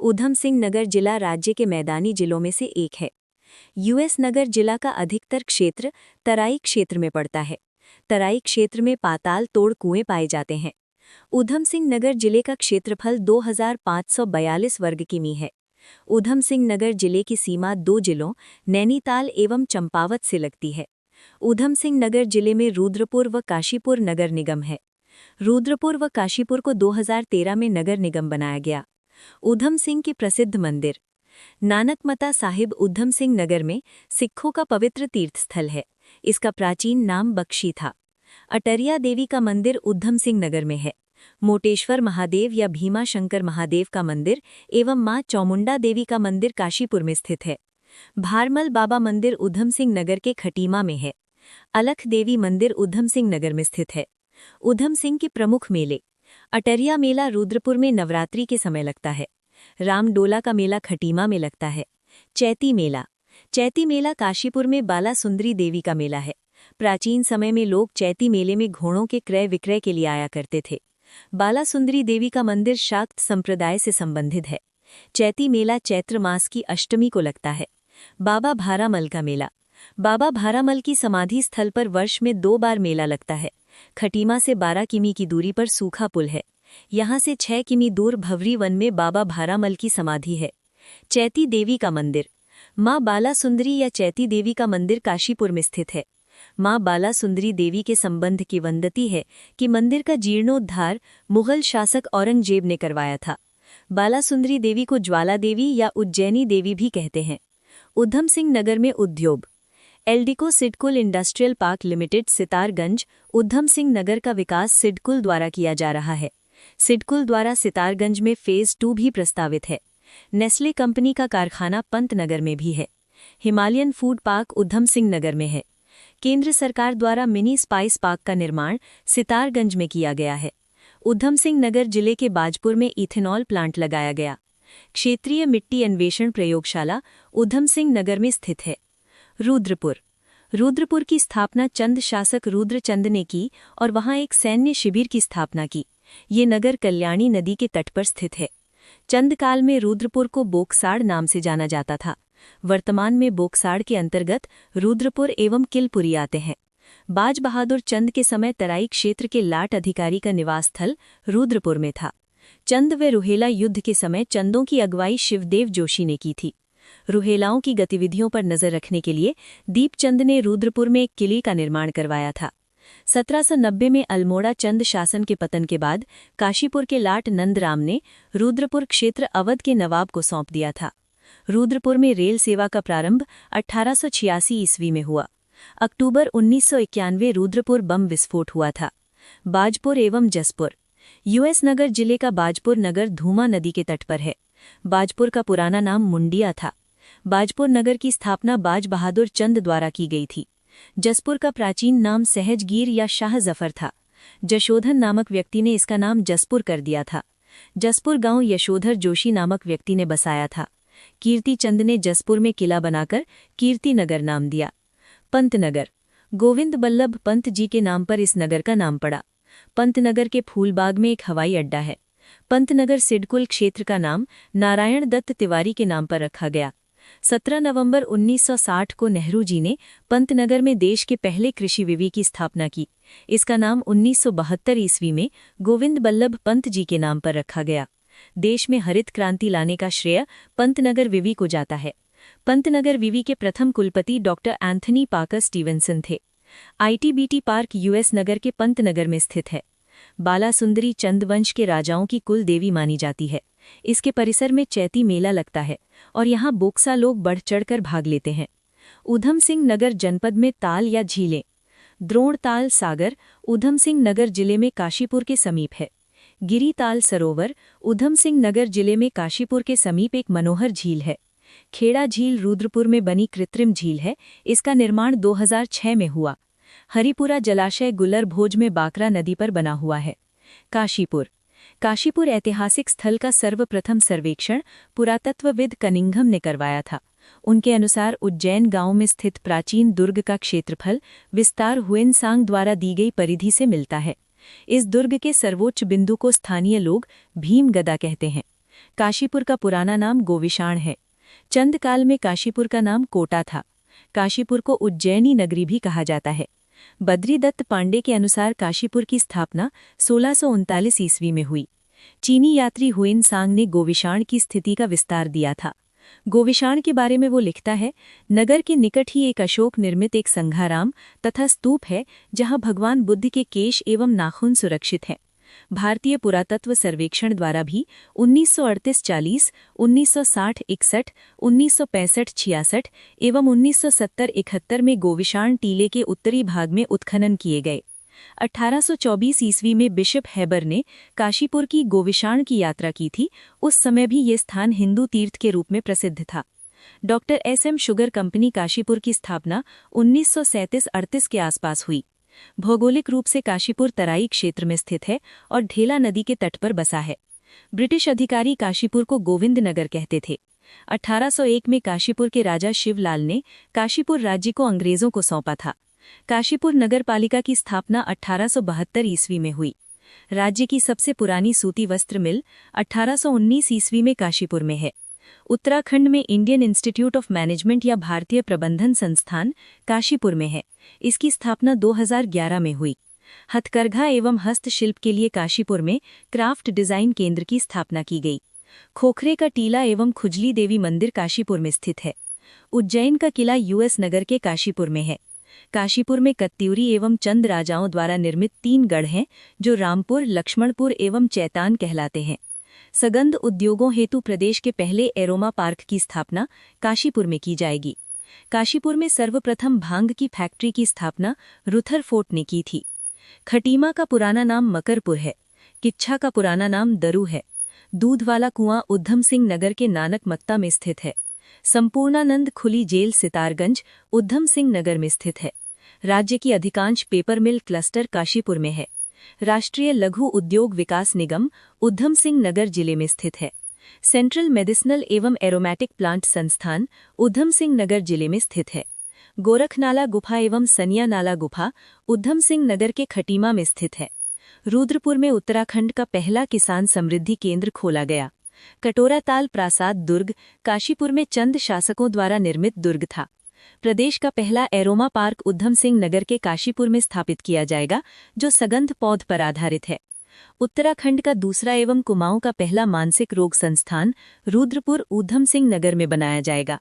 B: उधम सिंह नगर जिला राज्य के मैदानी जिलों में से एक है। यूएस नगर जिला का अधिकतर क्षेत्र तराई क्षेत्र में पड़ता है। तराई क्षेत्र में पाताल तोड़ कुएं पाए जाते हैं। उधम सिंह नगर जिले का क्षेत्रफल 2542 वर्ग किमी है। उधम सिंह नगर जिले की सीमा 2 जिलों नैनीताल एवं चंपावत से लगती है। उधम सिंह नगर जिले में रुद्रपुर व काशीपुर नगर निगम है। रुद्रपुर व काशीपुर को 2013 में नगर निगम बनाया गया। उधम सिंह की प्रसिद्ध मंदिर। नानकमता साहिब उधम सिंह नगर में सिखों का पवित्र तीर्थस्थल है। इसका प्राचीन नाम बख्शी था। अटरिया देवी का मंदिर उधम सिंह नगर में है। मोटेश्वर महादेव या भीमा शंकर महादेव का मंदिर एवं मां चौमुंडा देवी का मंदिर काशीपुर में स्थित है। भारमल बाबा मंदिर उधम सिंह नगर के खटीमा में है। अलख देवी मंदिर उधम सिंह नगर में स्थित है। उधम सिंह के प्रमुख मेले। अटरिया मेला रुद्रपुर में नवरात्रि के समय लगता है। रामडोला का मेला खटीमा में लगता है। चैती मेला। चैती मेला काशीपुर में बाला सुंदरी देवी का मेला है। प्राचीन समय में लोग चैती मेले में घोड़ों के क्रय विक्रय के लिए आया करते थे। बाला सुंदरी देवी का मंदिर शाक्त संप्रदाय से संबंधित है। चैती मेला चैत्र मास की अष्टमी को लगता है। बाबा भारामल का मेला। बाबा भारामल की समाधि स्थल पर वर्ष में 2 बार मेला लगता है। खटीमा से 12 किमी की दूरी पर सूखा पुल है। यहाँ से 6 किमी दूर भवरी वन में बाबा भारामल की समाधि है। चैती देवी का मंदिर। मां बाला सुंदरी या चैती देवी का मंदिर काशीपुर में स्थित है। मां बाला सुंदरी देवी के संबंध की वंदती है कि मंदिर का जीर्णोद्धार मुगल शासक औरंगजेब ने करवाया था। बाला सुंदरी देवी को ज्वाला देवी या उज्जैनी देवी भी कहते हैं। उधम सिंह नगर में उद्योग। Eldeco SIDCUL industrial park limited Sitarganj Udham Singh Nagar का विकास सिडकुल द्वारा किया जा रहा है। सिडकुल द्वारा सितारगंज में फेज 2 भी प्रस्तावित है। नेस्ले कंपनी का कारखाना पंतनगर में भी है। हिमालयन फूड पार्क उधम सिंह नगर में है। केंद्र सरकार द्वारा मिनी स्पाइस पार्क का निर्माण सितारगंज में किया गया है। उधम सिंह नगर जिले के बाजपुर में इथेनॉल प्लांट लगाया गया। क्षेत्रीय मिट्टी अन्वेषण प्रयोगशाला उधम सिंह नगर में स्थित है। रुद्रपुर। रुद्रपुर की स्थापना चंद शासक रुद्रचंद ने की और वहां एक सैन्य शिविर की स्थापना की। ये नगर कल्याणी नदी के तट पर स्थित है। चंद काल में रुद्रपुर को बोकसाड़ नाम से जाना जाता था। वर्तमान में बोकसाड़ के अंतर्गत रुद्रपुर एवं किलपुरी आते हैं। बाज बहादुर चंद के समय तराई क्षेत्र के लाट अधिकारी का निवास स्थल रुद्रपुर में था। चंद व रुहेला युद्ध के समय चंदों की अगुवाई शिवदेव जोशी ने की थी। रुहेलाओं की गतिविधियों पर नजर रखने के लिए दीपचंद ने रुद्रपुर में एक किले का निर्माण करवाया था। 1790 में अल्मोड़ा चंद शासन के पतन के बाद काशीपुर के लाट नंदराम ने रुद्रपुर क्षेत्र अवध के नवाब को सौंप दिया था। रुद्रपुर में रेल सेवा का प्रारंभ 1886 ईस्वी में हुआ। अक्टूबर 1991 रुद्रपुर बम विस्फोट हुआ था। बाजपुर एवं जसपुर। यूएस नगर जिले का बाजपुर नगर धूमा नदी के तट पर है। बाजपुर का पुराना नाम मुंडिया था। बाजपुर नगर की स्थापना बाज बहादुर चंद द्वारा की गई थी। जसपुर का प्राचीन नाम सहजगीर या शाह जफर था। जशोधन नामक व्यक्ति ने इसका नाम जसपुर कर दिया था। जसपुर गांव यशोधर जोशी नामक व्यक्ति ने बसाया था। कीर्ति चंद ने जसपुर में किला बनाकर कीर्ति नगर नाम दिया। पंतनगर। गोविंद बल्लभ पंत जी के नाम पर इस नगर का नाम पड़ा। पंतनगर के फूलबाग में एक हवाई अड्डा है। पंतनगर सिडकुल क्षेत्र का नाम नारायण दत्त तिवारी के नाम पर रखा गया। 17 नवंबर 1960 को नेहरू जी ने पंतनगर में देश के पहले कृषि विवि की स्थापना की। इसका नाम 1972 ईस्वी में गोविंद बल्लभ पंत जी के नाम पर रखा गया। देश में हरित क्रांति लाने का श्रेय पंतनगर विवि को जाता है। पंतनगर विवि के प्रथम कुलपति डॉक्टर एंथनी पार्कर स्टीवेंसन थे। आईटीबीटी पार्क यूएस नगर के पंतनगर में स्थित है। बालासुंदरी चंदवंश के राजाओं की कुल देवी मानी जाती है। इसके परिसर में चैती मेला लगता है और यहाँ बोक्सा लोग बढ़ चढ़कर भाग लेते हैं। ऊधम सिंह नगर जनपद में ताल या झीलें। द्रोणताल सागर ऊधम सिंह नगर जिले में काशीपुर के समीप है। गिरीताल सरोवर ऊधम सिंह नगर जिले में काशीपुर के समीप एक मनोहर झील है। खेड़ा झील रुद्रपुर में बनी कृत्रिम झील है। इसका निर्माण 2006 में हुआ। हरिपुरा जलाशय गुलर भोज में बाकरा नदी पर बना हुआ है। काशीपुर ऐतिहासिक स्थल का सर्वप्रथम सर्वेक्षण पुरातत्वविद कनिंघम ने करवाया था। उनके अनुसार उज्जैन गांव में स्थित प्राचीन दुर्ग का क्षेत्रफल विस्तार हुएनसांग द्वारा दी गई परिधि से मिलता है। इस दुर्ग के सर्वोच्च बिंदु को स्थानीय लोग भीमगदा कहते हैं। काशीपुर का पुराना नाम गोविशाण है। चंदकाल में काशीपुर का नाम कोटा था। काशीपुर को उज्जैनी नगरी भी कहा जाता है। बद्रीदत्त पांडे के अनुसार काशीपुर की स्थापना 1639 ईस्वी में हुई। चीनी यात्री हुएनसांग ने गोविशाण की स्थिति का विस्तार दिया था। गोविशाण के बारे में वो लिखता है, नगर के निकट ही एक अशोक निर्मित एक संघाराम तथा स्तूप है जहां भगवान बुद्ध के केश एवं नाखून सुरक्षित हैं। भारतीय पुरातत्व सर्वेक्षण द्वारा भी 1938-40, 1960-61, 1965-66 एवं 1970-71 में गोविशाण टीले के उत्तरी भाग में उत्खनन किए गए। 1824 ईस्वी में बिशप हैबर ने काशीपुर की गोविशाण की यात्रा की थी। उस समय भी ये स्थान हिंदू तीर्थ के रूप में प्रसिद्ध था। Doctor SM sugar company Kashipur की स्थापना 1937-38 के आसपास हुई। भौगोलिक रूप से काशीपुर तराई क्षेत्र में स्थित है और ढेला नदी के तट पर बसा है। ब्रिटिश अधिकारी काशीपुर को गोविंद नगर कहते थे। 1801 में काशीपुर के राजा शिवलाल ने काशीपुर राज्य को अंग्रेजों को सौंपा था। काशीपुर नगर पालिका की स्थापना 1872 ईस्वी में हुई। राज्य की सबसे पुरानी सूती वस्त्र मिल 1819 ईस्वी में काशीपुर में है। उत्तराखंड में इंडियन इंस्टीट्यूट ऑफ मैनेजमेंट या भारतीय प्रबंधन संस्थान काशीपुर में है। इसकी स्थापना 2011 में हुई। हथकरघा एवं हस्तशिल्प के लिए काशीपुर में क्राफ्ट डिजाइन केंद्र की स्थापना की गई। खोखरे का टीला एवं खुजली देवी मंदिर काशीपुर में स्थित है। उज्जैन का किला यूएस नगर के काशीपुर में है। काशीपुर में कत्यूरी एवं चंद राजाओं द्वारा निर्मित 3 गढ़ हैं जो रामपुर, लक्ष्मणपुर एवं चैतान कहलाते हैं। सगंध उद्योगों हेतु प्रदेश के पहले एरोमा पार्क की स्थापना काशीपुर में की जाएगी। काशीपुर में सर्वप्रथम भांग की फैक्ट्री की स्थापना रुथरफोर्ट ने की थी। खटीमा का पुराना नाम मकरपुर है। किच्छा का पुराना नाम दरू है। दूध वाला कुआं ऊधम सिंह नगर के नानक मत्ता में स्थित है। संपूर्णानंद खुली जेल सितारगंज ऊधम सिंह नगर में स्थित है। राज्य की अधिकांश पेपर मिल क्लस्टर काशीपुर में है। राष्ट्रीय लघु उद्योग विकास निगम ऊधम सिंह नगर जिले में स्थित है। सेंट्रल मेडिसिनल एवं एरोमेटिक प्लांट संस्थान ऊधम सिंह नगर जिले में स्थित है। गोरखनाला गुफा एवं सनिया नाला गुफा ऊधम सिंह नगर के खटीमा में स्थित है। रुद्रपुर में उत्तराखंड का पहला किसान समृद्धि केंद्र खोला गया। कटोराताल प्रासाद दुर्ग काशीपुर में चंद शासकों द्वारा निर्मित दुर्ग था। प्रदेश का पहला एरोमा पार्क ऊधम सिंह नगर के काशीपुर में स्थापित किया जाएगा, जो सगंध पौध पर आधारित है। उत्तराखंड का दूसरा एवं कुमाऊं का पहला मानसिक रोग संस्थान रुद्रपुर ऊधम सिंह नगर में बनाया जाएगा।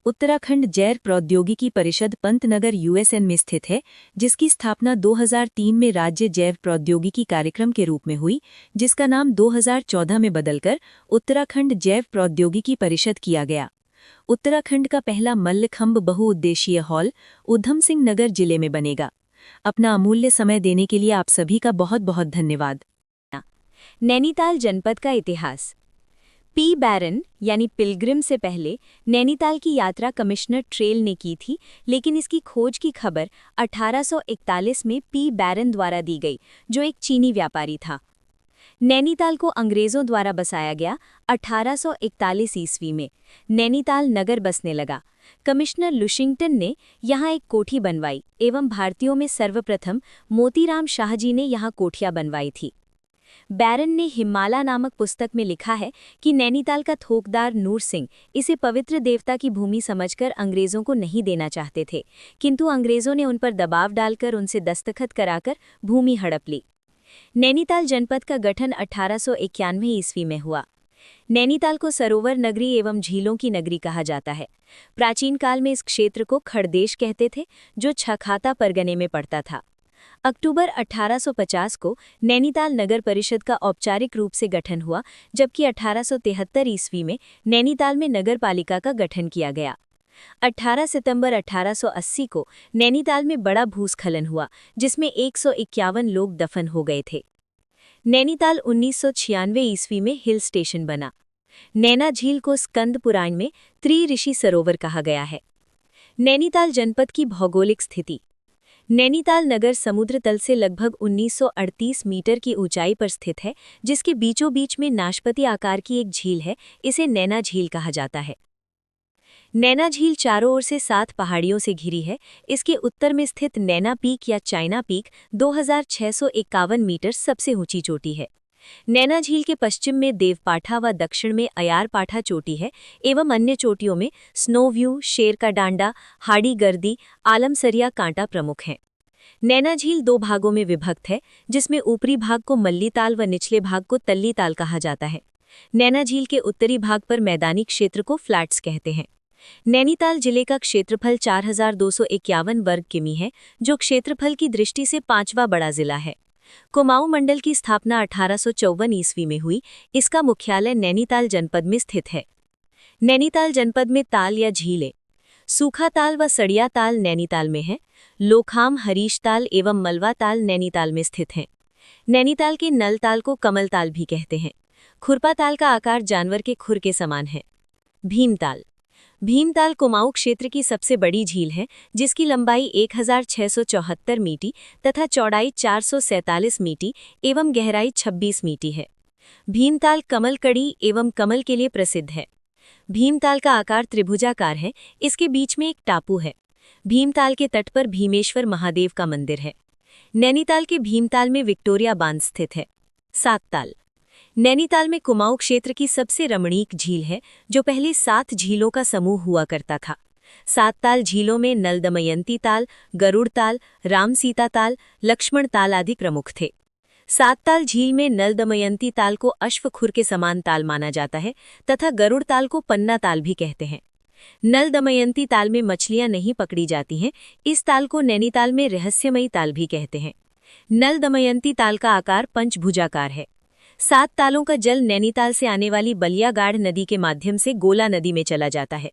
B: उत्तराखंड जैव प्रौद्योगिकी परिषद पंतनगर यूएसएन में स्थित है, जिसकी स्थापना 2003 में राज्य जैव प्रौद्योगिकी कार्यक्रम के रूप में हुई, जिसका नाम 2014 में बदलकर उत्तराखंड जैव प्रौद्योगिकी परिषद किया गया। उत्तराखंड का पहला मल्लखंभ बहुउद्देशीय हॉल ऊधम सिंह नगर जिले में बनेगा। अपना अमूल्य समय देने के लिए आप सभी का बहुत बहुत धन्यवाद।
C: नैनीताल जनपद का इतिहास। पी बैरन यानी पिलग्रिम से पहले नैनीताल की यात्रा कमिश्नर ट्रेल ने की थी, लेकिन इसकी खोज की खबर 1841 में पी बैरन द्वारा दी गई, जो एक चीनी व्यापारी था। नैनीताल को अंग्रेजों द्वारा बसाया गया। 1841 ईस्वी में नैनीताल नगर बसने लगा। कमिश्नर लुशिंगटन ने यहाँ एक कोठी बनवाई एवं भारतीयों में सर्वप्रथम मोतीराम शाहजी ने यहाँ कोठियाँ बनवाई थी। बैरन ने हिमाला नामक पुस्तक में लिखा है कि नैनीताल का थोकदार नूर सिंह इसे पवित्र देवता की भूमि समझकर अंग्रेजों को नहीं देना चाहते थे, किंतु अंग्रेजों ने उन पर दबाव डालकर उनसे दस्तखत कराकर भूमि हड़प ली। नैनीताल जनपद का गठन 1891 ईस्वी में हुआ। नैनीताल को सरोवर नगरी एवं झीलों की नगरी कहा जाता है। प्राचीन काल में इस क्षेत्र को खड़देश कहते थे, जो छखाता परगने में पड़ता था। अक्टूबर 1850 को नैनीताल नगर परिषद का औपचारिक रूप से गठन हुआ, जबकि 1873 ईस्वी में नैनीताल में नगर पालिका का गठन किया गया। 18 सितंबर 1880 को नैनीताल में बड़ा भूस्खलन हुआ, जिसमें 151 लोग दफन हो गए थे। नैनीताल 1996 ईस्वी में हिल स्टेशन बना। नैना झील को स्कंद पुराण में त्रिऋषि सरोवर कहा गया है। नैनीताल जनपद की भौगोलिक स्थिति। नैनीताल नगर समुद्र तल से लगभग 1938 मीटर की ऊंचाई पर स्थित है, जिसके बीचों बीच में नाशपति आकार की एक झील है। इसे नैना झील कहा जाता है। नैना झील चारों ओर से 7 पहाड़ियों से घिरी है। इसके उत्तर में स्थित नैना पीक या चाइना पीक 2651 मीटर सबसे ऊंची चोटी है। नैना झील के पश्चिम में देवपाठा व दक्षिण में अयारपाठा चोटी है एवं अन्य चोटियों में स्नो व्यू, शेर का डांडा, हाड़ी गर्दी, आलमसरिया कांटा प्रमुख हैं। नैना झील 2 भागों में विभक्त है, जिसमें ऊपरी भाग को मल्लीताल व निचले भाग को तल्लीताल कहा जाता है। नैना झील के उत्तरी भाग पर मैदानी क्षेत्र को फ्लैट्स कहते हैं। नैनीताल जिले का क्षेत्रफल 4251 वर्ग किमी है, जो क्षेत्रफल की दृष्टि से 5वां बड़ा जिला है। कुमाऊं मंडल की स्थापना 1854 ईस्वी में हुई। इसका मुख्यालय नैनीताल जनपद में स्थित है। नैनीताल जनपद में ताल या झीलें। सूखा ताल व सड़िया ताल नैनीताल में है। लोखाम, हरीश ताल एवं मलवा ताल नैनीताल में स्थित हैं। नैनीताल के नल ताल को कमल ताल भी कहते हैं। खुरपा ताल का आकार जानवर के खुर के समान है। भीमताल। भीमताल कुमाऊं क्षेत्र की सबसे बड़ी झील है, जिसकी लंबाई 1674 मीटी तथा चौड़ाई 447 मीटी एवं गहराई 26 मीटी है। भीमताल कमल कड़ी एवं कमल के लिए प्रसिद्ध है। भीमताल का आकार त्रिभुजाकार है। इसके बीच में एक टापू है। भीमताल के तट पर भीमेश्वर महादेव का मंदिर है। नैनीताल के भीमताल में विक्टोरिया बांध स्थित है। सातताल। नैनीताल में कुमाऊं क्षेत्र की सबसे रमणीक झील है, जो पहले 7 झीलों का समूह हुआ करता था। 7 ताल झीलों में नल दमयंती ताल, गरुड़ ताल, राम सीता ताल, लक्ष्मण ताल आदि प्रमुख थे। 7 ताल झील में नल दमयंती ताल को अश्वखुर के समान ताल माना जाता है तथा गरुड़ ताल को पन्ना ताल भी कहते हैं। नल दमयंती ताल में मछलियां नहीं पकड़ी जाती हैं। इस ताल को नैनीताल में रहस्यमयी ताल भी कहते हैं। नल दमयंती ताल का आकार पंचभुजाकार है। 7 तालों का जल नैनीताल से आने वाली बलियागाढ़ नदी के माध्यम से गोला नदी में चला जाता है।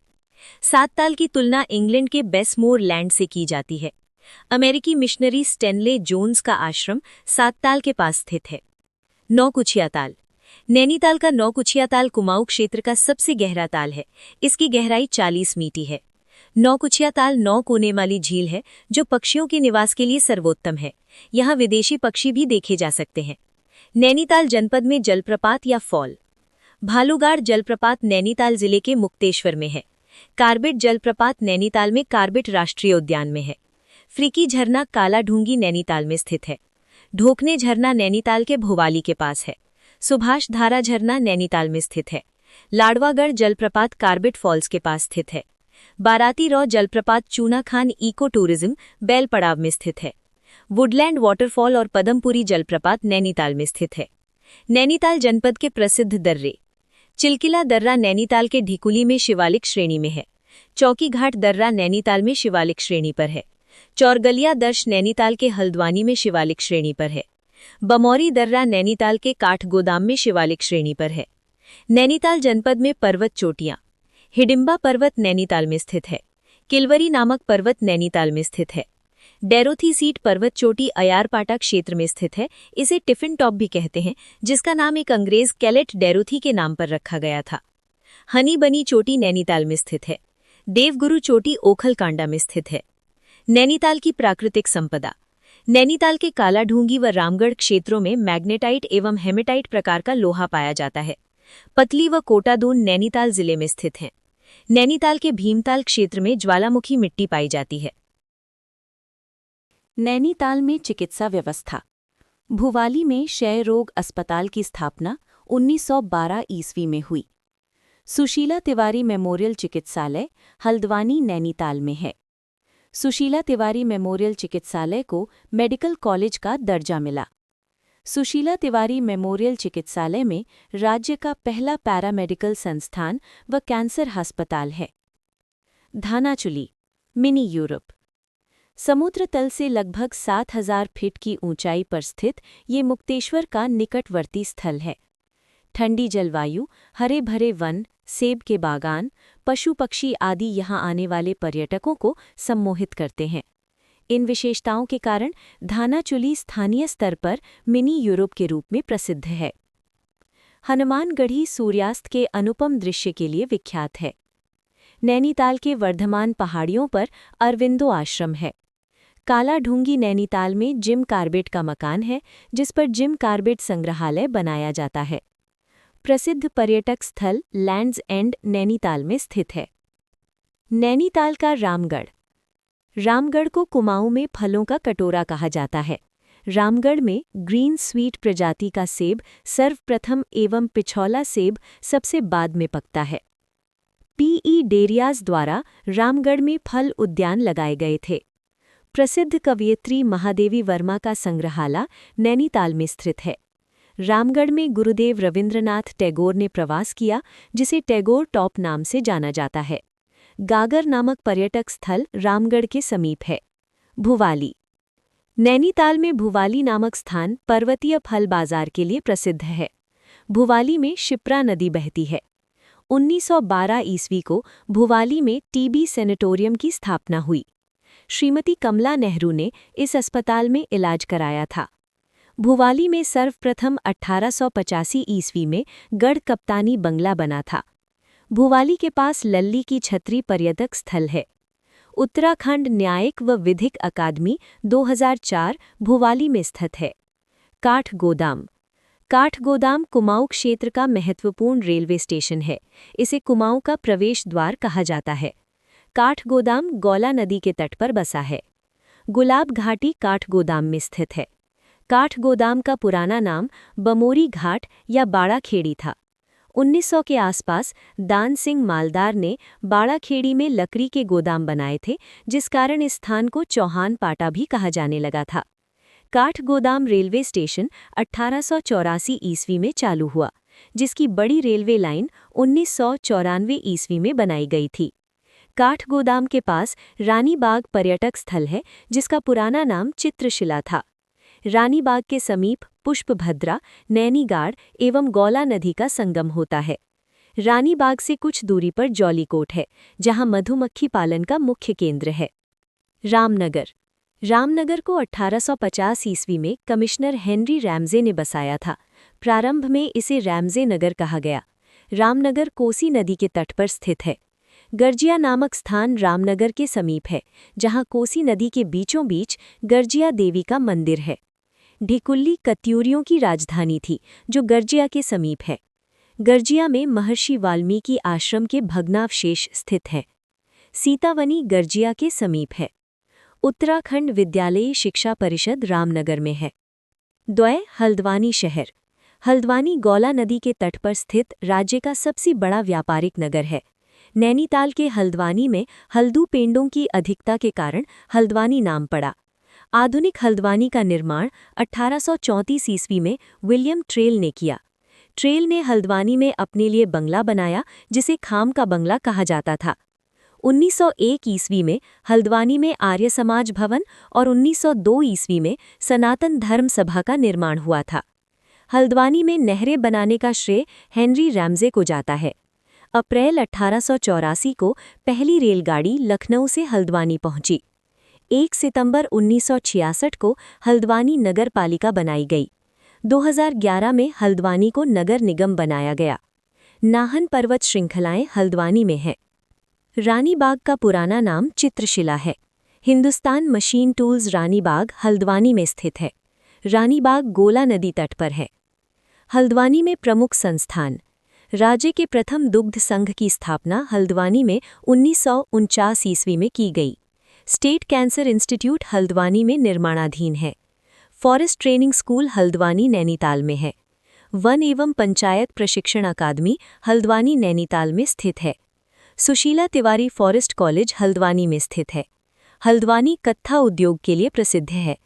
C: 7 ताल की तुलना इंग्लैंड के बेसमोर लैंड से की जाती है। अमेरिकी मिशनरी स्टेनले जोन्स का आश्रम 7 ताल के पास स्थित है। नौकुचिया ताल। नैनीताल का नौकुचिया ताल कुमाऊं क्षेत्र का सबसे गहरा ताल है। इसकी गहराई 40 मीटी है। नौकुचिया ताल 9 कोने वाली झील है, जो पक्षियों के निवास के लिए सर्वोत्तम है। यहाँ विदेशी पक्षी भी देखे जा सकते हैं। नैनीताल जनपद में जलप्रपात या फॉल। भालूगाड़ जलप्रपात नैनीताल जिले के मुक्तेश्वर में है। कार्बेट जलप्रपात नैनीताल में कार्बेट राष्ट्रीय उद्यान में है। फ्रीकी झरना काला ढूंगी नैनीताल में स्थित है। ढोकने झरना नैनीताल के भोवाली के पास है। सुभाष धारा झरना नैनीताल में स्थित है। लाडवागढ़ जलप्रपात कार्बेट फॉल्स के पास स्थित है। बाराती रॉ जलप्रपात चूना खान इको टूरिज्म बैल पड़ाव में स्थित है। वुडलैंड वाटरफॉल और पदमपुरी जलप्रपात नैनीताल में स्थित है। नैनीताल जनपद के प्रसिद्ध दर्रे। चिलकिला दर्रा नैनीताल के ढिकुली में शिवालिक श्रेणी में है। चौकी घाट दर्रा नैनीताल में शिवालिक श्रेणी पर है। चौरगलिया दर्श नैनीताल के हल्द्वानी में शिवालिक श्रेणी पर है। बमौरी दर्रा नैनीताल के काठगोदाम में शिवालिक श्रेणी पर है। नैनीताल जनपद में पर्वत चोटियां। हिडिंबा पर्वत नैनीताल में स्थित है। किलवरी नामक पर्वत नैनीताल में स्थित है। डेरोथी सीट पर्वत चोटी अयारपाटा क्षेत्र में स्थित है। इसे टिफिन टॉप भी कहते हैं, जिसका नाम एक अंग्रेज कैलेट डेरोथी के नाम पर रखा गया था। हनी बनी चोटी नैनीताल में स्थित है। देवगुरु चोटी ओखलकांडा में स्थित है। नैनीताल की प्राकृतिक संपदा। नैनीताल के काला ढूंगी व रामगढ़ क्षेत्रों में मैग्नेटाइट एवं हेमेटाइट प्रकार का लोहा पाया जाता है। पतली व कोटादून नैनीताल जिले में स्थित हैं। नैनीताल के भीमताल क्षेत्र में ज्वालामुखी मिट्टी पाई जाती है।
A: नैनीताल में चिकित्सा व्यवस्था। भुवाली में क्षय रोग अस्पताल की स्थापना 1912 ईस्वी में हुई। सुशीला तिवारी मेमोरियल चिकित्सालय हल्द्वानी नैनीताल में है। सुशीला तिवारी मेमोरियल चिकित्सालय को मेडिकल कॉलेज का दर्जा मिला।
B: सुशीला तिवारी मेमोरियल चिकित्सालय में राज्य का पहला पैरामेडिकल संस्थान व कैंसर अस्पताल है। Dhanachuli, mini Europe. समुद्र तल से लगभग 7000 फीट की ऊंचाई पर स्थित ये मुक्तेश्वर का निकटवर्ती स्थल है। ठंडी जलवायु, हरे भरे वन, सेब के बागान, पशु पक्षी आदि यहाँ आने वाले पर्यटकों को सम्मोहित करते हैं। इन विशेषताओं के कारण धानाचुली स्थानीय स्तर पर मिनी यूरोप के रूप में प्रसिद्ध है। हनुमानगढ़ी सूर्यास्त के अनुपम दृश्य के लिए विख्यात है। नैनीताल के वर्धमान पहाड़ियों पर अरविंदो आश्रम है। काला ढूंगी नैनीताल में जिम कार्बेट का मकान है, जिस पर जिम कार्बेट संग्रहालय बनाया जाता है। प्रसिद्ध पर्यटक स्थल लैंड्स एंड नैनीताल में स्थित है। नैनीताल का रामगढ़। रामगढ़ को कुमाऊं में फलों का कटोरा कहा जाता है। रामगढ़ में ग्रीन स्वीट प्रजाति का सेब सर्वप्रथम एवं पिछौला सेब सबसे बाद में पकता है। पीई डेरियाज द्वारा रामगढ़ में फल उद्यान लगाए गए थे। प्रसिद्ध कवयित्री महादेवी वर्मा का संग्रहालय नैनीताल में स्थित है। रामगढ़ में गुरुदेव रविंद्रनाथ टैगोर ने प्रवास किया, जिसे टैगोर टॉप नाम से जाना जाता है। गागर नामक पर्यटक स्थल रामगढ़ के समीप है। भुवाली। नैनीताल में भुवाली नामक स्थान पर्वतीय फल बाजार के लिए प्रसिद्ध है। भुवाली में शिप्रा नदी बहती है। 1912 ईस्वी को भुवाली में टीबी सैनिटोरियम की स्थापना हुई। श्रीमती कमला नेहरू ने इस अस्पताल में इलाज कराया था। भुवाली में सर्वप्रथम 1885 ईस्वी में गढ़ कप्तानी बंगला बना था। भुवाली के पास लल्ली की छतरी पर्यटक स्थल है। उत्तराखंड न्यायिक व विधिक अकादमी 2004 भुवाली में स्थित है। काठगोदाम। काठगोदाम कुमाऊं क्षेत्र का महत्वपूर्ण रेलवे स्टेशन है। इसे कुमाऊं का प्रवेश द्वार कहा जाता है। काठगोदाम गौला नदी के तट पर बसा है। गुलाब घाटी काठगोदाम में स्थित है। काठगोदाम का पुराना नाम बमोरी घाट या बाड़ाखेड़ी था। 1900 के आसपास दान सिंह मालदार ने बाड़ाखेड़ी में लकड़ी के गोदाम बनाए थे, जिस कारण इस स्थान को चौहान पाटा भी कहा जाने लगा था। काठगोदाम रेलवे स्टेशन 1884 ईस्वी में चालू हुआ, जिसकी बड़ी रेलवे लाइन 1994 ईस्वी में बनाई गई थी। काठगोदाम के पास रानीबाग पर्यटक स्थल है, जिसका पुराना नाम चित्रशिला था। रानीबाग के समीप पुष्पभद्रा, नैनीगाड़ एवं गौला नदी का संगम होता है। रानीबाग से कुछ दूरी पर जौलीकोट है, जहां मधुमक्खी पालन का मुख्य केंद्र है। रामनगर। रामनगर को 1850 ईस्वी में कमिश्नर हेनरी रैमजे ने बसाया था। प्रारंभ में इसे रैमजे नगर कहा गया। रामनगर कोसी नदी के तट पर स्थित है। गर्जिया नामक स्थान रामनगर के समीप है, जहां कोसी नदी के बीचों बीच गर्जिया देवी का मंदिर है। ढिकुल्ली कत्यूरियों की राजधानी थी, जो गर्जिया के समीप है। गर्जिया में महर्षि वाल्मीकि आश्रम के भग्नावशेष स्थित हैं। सीतावनी गर्जिया के समीप है। उत्तराखंड विद्यालयी शिक्षा परिषद रामनगर में है। द्वय हल्द्वानी शहर। हल्द्वानी गौला नदी के तट पर स्थित राज्य का सबसे बड़ा व्यापारिक नगर है। नैनीताल के हल्द्वानी में हल्दू पेंडों की अधिकता के कारण हल्द्वानी नाम पड़ा। आधुनिक हल्द्वानी का निर्माण 1834 ईस्वी में विलियम ट्रेल ने किया। ट्रेल ने हल्द्वानी में अपने लिए बंगला बनाया, जिसे खाम का बंगला कहा जाता था। 1901 ईस्वी में हल्द्वानी में आर्य समाज भवन और 1902 ईस्वी में सनातन धर्म सभा का निर्माण हुआ था। हल्द्वानी में नहरें बनाने का श्रेय हेनरी रैमजे को जाता है। अप्रैल 1884 को पहली रेलगाड़ी लखनऊ से हल्द्वानी पहुंची। 1 सितंबर 1966 को हल्द्वानी नगर पालिका बनाई गई। 2011 में हल्द्वानी को नगर निगम बनाया गया। नाहन पर्वत श्रृंखलाएं हल्द्वानी में हैं। रानीबाग का पुराना नाम चित्रशिला है। हिंदुस्तान मशीन टूल्स रानीबाग हल्द्वानी में स्थित है। रानीबाग गोला नदी तट पर है। हल्द्वानी में प्रमुख संस्थान। राज्य के प्रथम दुग्ध संघ की स्थापना हल्द्वानी में 1949 ईस्वी में की गई। स्टेट कैंसर इंस्टीट्यूट हल्द्वानी में निर्माणाधीन है। Forest training school Haldwani Nainital में है। वन एवं पंचायत प्रशिक्षण अकादमी हल्द्वानी नैनीताल में स्थित है। सुशीला तिवारी फॉरेस्ट कॉलेज हल्द्वानी में स्थित है। हल्द्वानी कत्था उद्योग के लिए प्रसिद्ध है।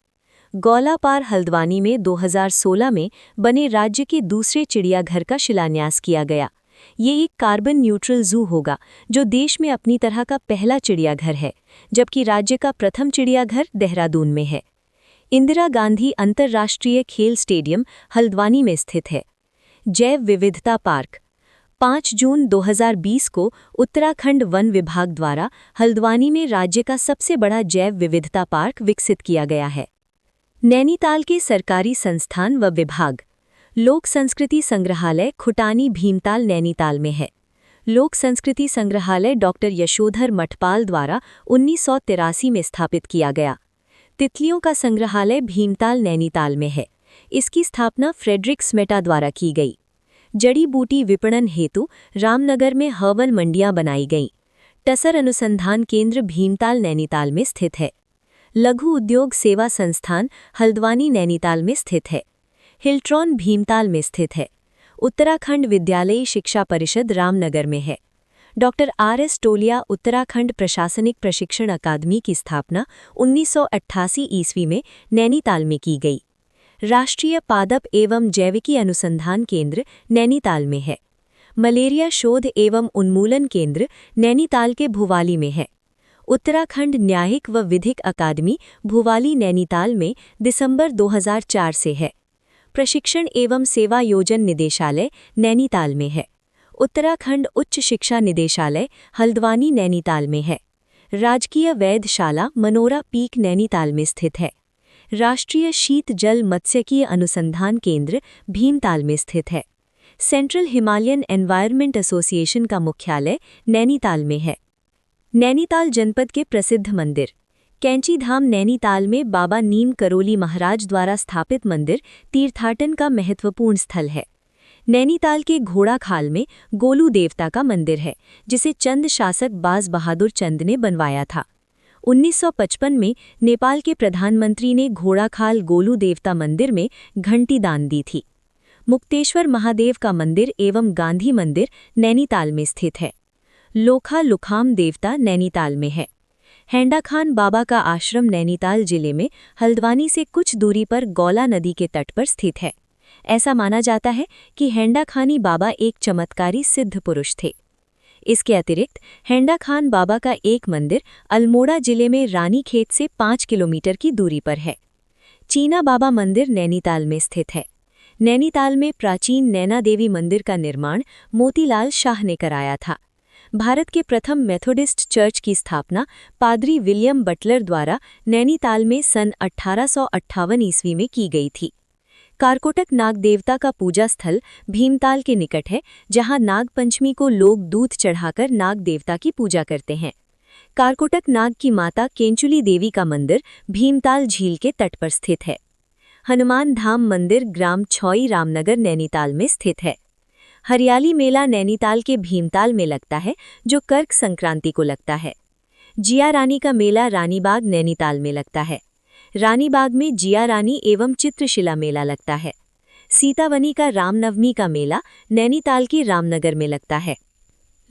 B: गौलापार हल्द्वानी में 2016 में बने राज्य के दूसरे चिड़ियाघर का शिलान्यास किया गया। ये एक कार्बन न्यूट्रल जू होगा जो देश में अपनी तरह का पहला चिड़ियाघर है, जबकि राज्य का प्रथम चिड़ियाघर देहरादून में है। इंदिरा गांधी अंतर्राष्ट्रीय खेल स्टेडियम हल्द्वानी में स्थित है। जैव विविधता पार्क 5 जून 2020 को उत्तराखंड वन विभाग द्वारा हल्द्वानी में राज्य का सबसे बड़ा जैव विविधता पार्क विकसित किया गया है। नैनीताल के सरकारी संस्थान व विभाग। लोक संस्कृति संग्रहालय खुटानी भीमताल नैनीताल में है। लोक संस्कृति संग्रहालय डॉक्टर यशोधर मठपाल द्वारा 1983 में स्थापित किया गया। तितलियों का संग्रहालय भीमताल नैनीताल में है। इसकी स्थापना फ्रेडरिक स्मेटा द्वारा की गई। जड़ी बूटी विपणन हेतु रामनगर में हर्बल मंडियां बनाई गईं। टसर अनुसंधान केंद्र भीमताल नैनीताल में स्थित है। लघु उद्योग सेवा संस्थान हल्द्वानी नैनीताल में स्थित है। हिल्ट्रॉन भीमताल में स्थित है। उत्तराखंड विद्यालयी शिक्षा परिषद रामनगर में है। Doctor R S. टोलिया उत्तराखंड प्रशासनिक प्रशिक्षण अकादमी की स्थापना 1988 ईस्वी में नैनीताल में की गई। राष्ट्रीय पादप एवं जैविकी अनुसंधान केंद्र नैनीताल में है। मलेरिया शोध एवं उन्मूलन केंद्र नैनीताल के भुवाली में है। उत्तराखंड न्यायिक व विधिक अकादमी भुवाली नैनीताल में दिसंबर 2004 से है। प्रशिक्षण एवं सेवा योजन निदेशालय नैनीताल में है। उत्तराखंड उच्च शिक्षा निदेशालय हल्द्वानी नैनीताल में है। राजकीय वैधशाला मनोरा पीक नैनीताल में स्थित है। राष्ट्रीय शीत जल मत्स्यकीय अनुसंधान केंद्र भीमताल में स्थित है। सेंट्रल हिमालयन एनवायरनमेंट एसोसिएशन का मुख्यालय नैनीताल में है। नैनीताल जनपद के प्रसिद्ध मंदिर। कैंची धाम नैनीताल में बाबा नीम करोली महाराज द्वारा स्थापित मंदिर तीर्थाटन का महत्वपूर्ण स्थल है। नैनीताल के घोड़ाखाल में गोलू देवता का मंदिर है, जिसे चंद शासक बाज बहादुर चंद ने बनवाया था। 1955 में नेपाल के प्रधानमंत्री ने घोड़ाखाल गोलू देवता मंदिर में घंटी दान दी थी। मुक्तेश्वर महादेव का मंदिर एवं गांधी मंदिर नैनीताल में स्थित है। लोखा लुखाम देवता नैनीताल में है। हैंडा खान बाबा का आश्रम नैनीताल जिले में हल्द्वानी से कुछ दूरी पर गौला नदी के तट पर स्थित है। ऐसा माना जाता है कि हैंडा खानी बाबा एक चमत्कारी सिद्ध पुरुष थे। इसके अतिरिक्त हैंडा खान बाबा का एक मंदिर अल्मोड़ा जिले में रानीखेत से 5 किलोमीटर की दूरी पर है। चीना बाबा मंदिर नैनीताल में स्थित है। नैनीताल में प्राचीन नैना देवी मंदिर का निर्माण मोतीलाल शाह ने कराया था। भारत के प्रथम मेथोडिस्ट चर्च की स्थापना पादरी विलियम बटलर द्वारा नैनीताल में सन 1858 ईस्वी में की गई थी। कारकोटक नाग देवता का पूजा स्थल भीमताल के निकट है, जहां नाग पंचमी को लोग दूध चढ़ाकर नाग देवता की पूजा करते हैं। कारकोटक नाग की माता केंचुली देवी का मंदिर भीमताल झील के तट पर स्थित है। हनुमान धाम मंदिर ग्राम छौई रामनगर नैनीताल में स्थित है। हरियाली मेला नैनीताल के भीमताल में लगता है, जो कर्क संक्रांति को लगता है। जिया रानी का मेला रानीबाग नैनीताल में लगता है। रानीबाग में जिया रानी एवं चित्रशिला मेला लगता है। सीतावनी का रामनवमी का मेला नैनीताल के रामनगर में लगता है।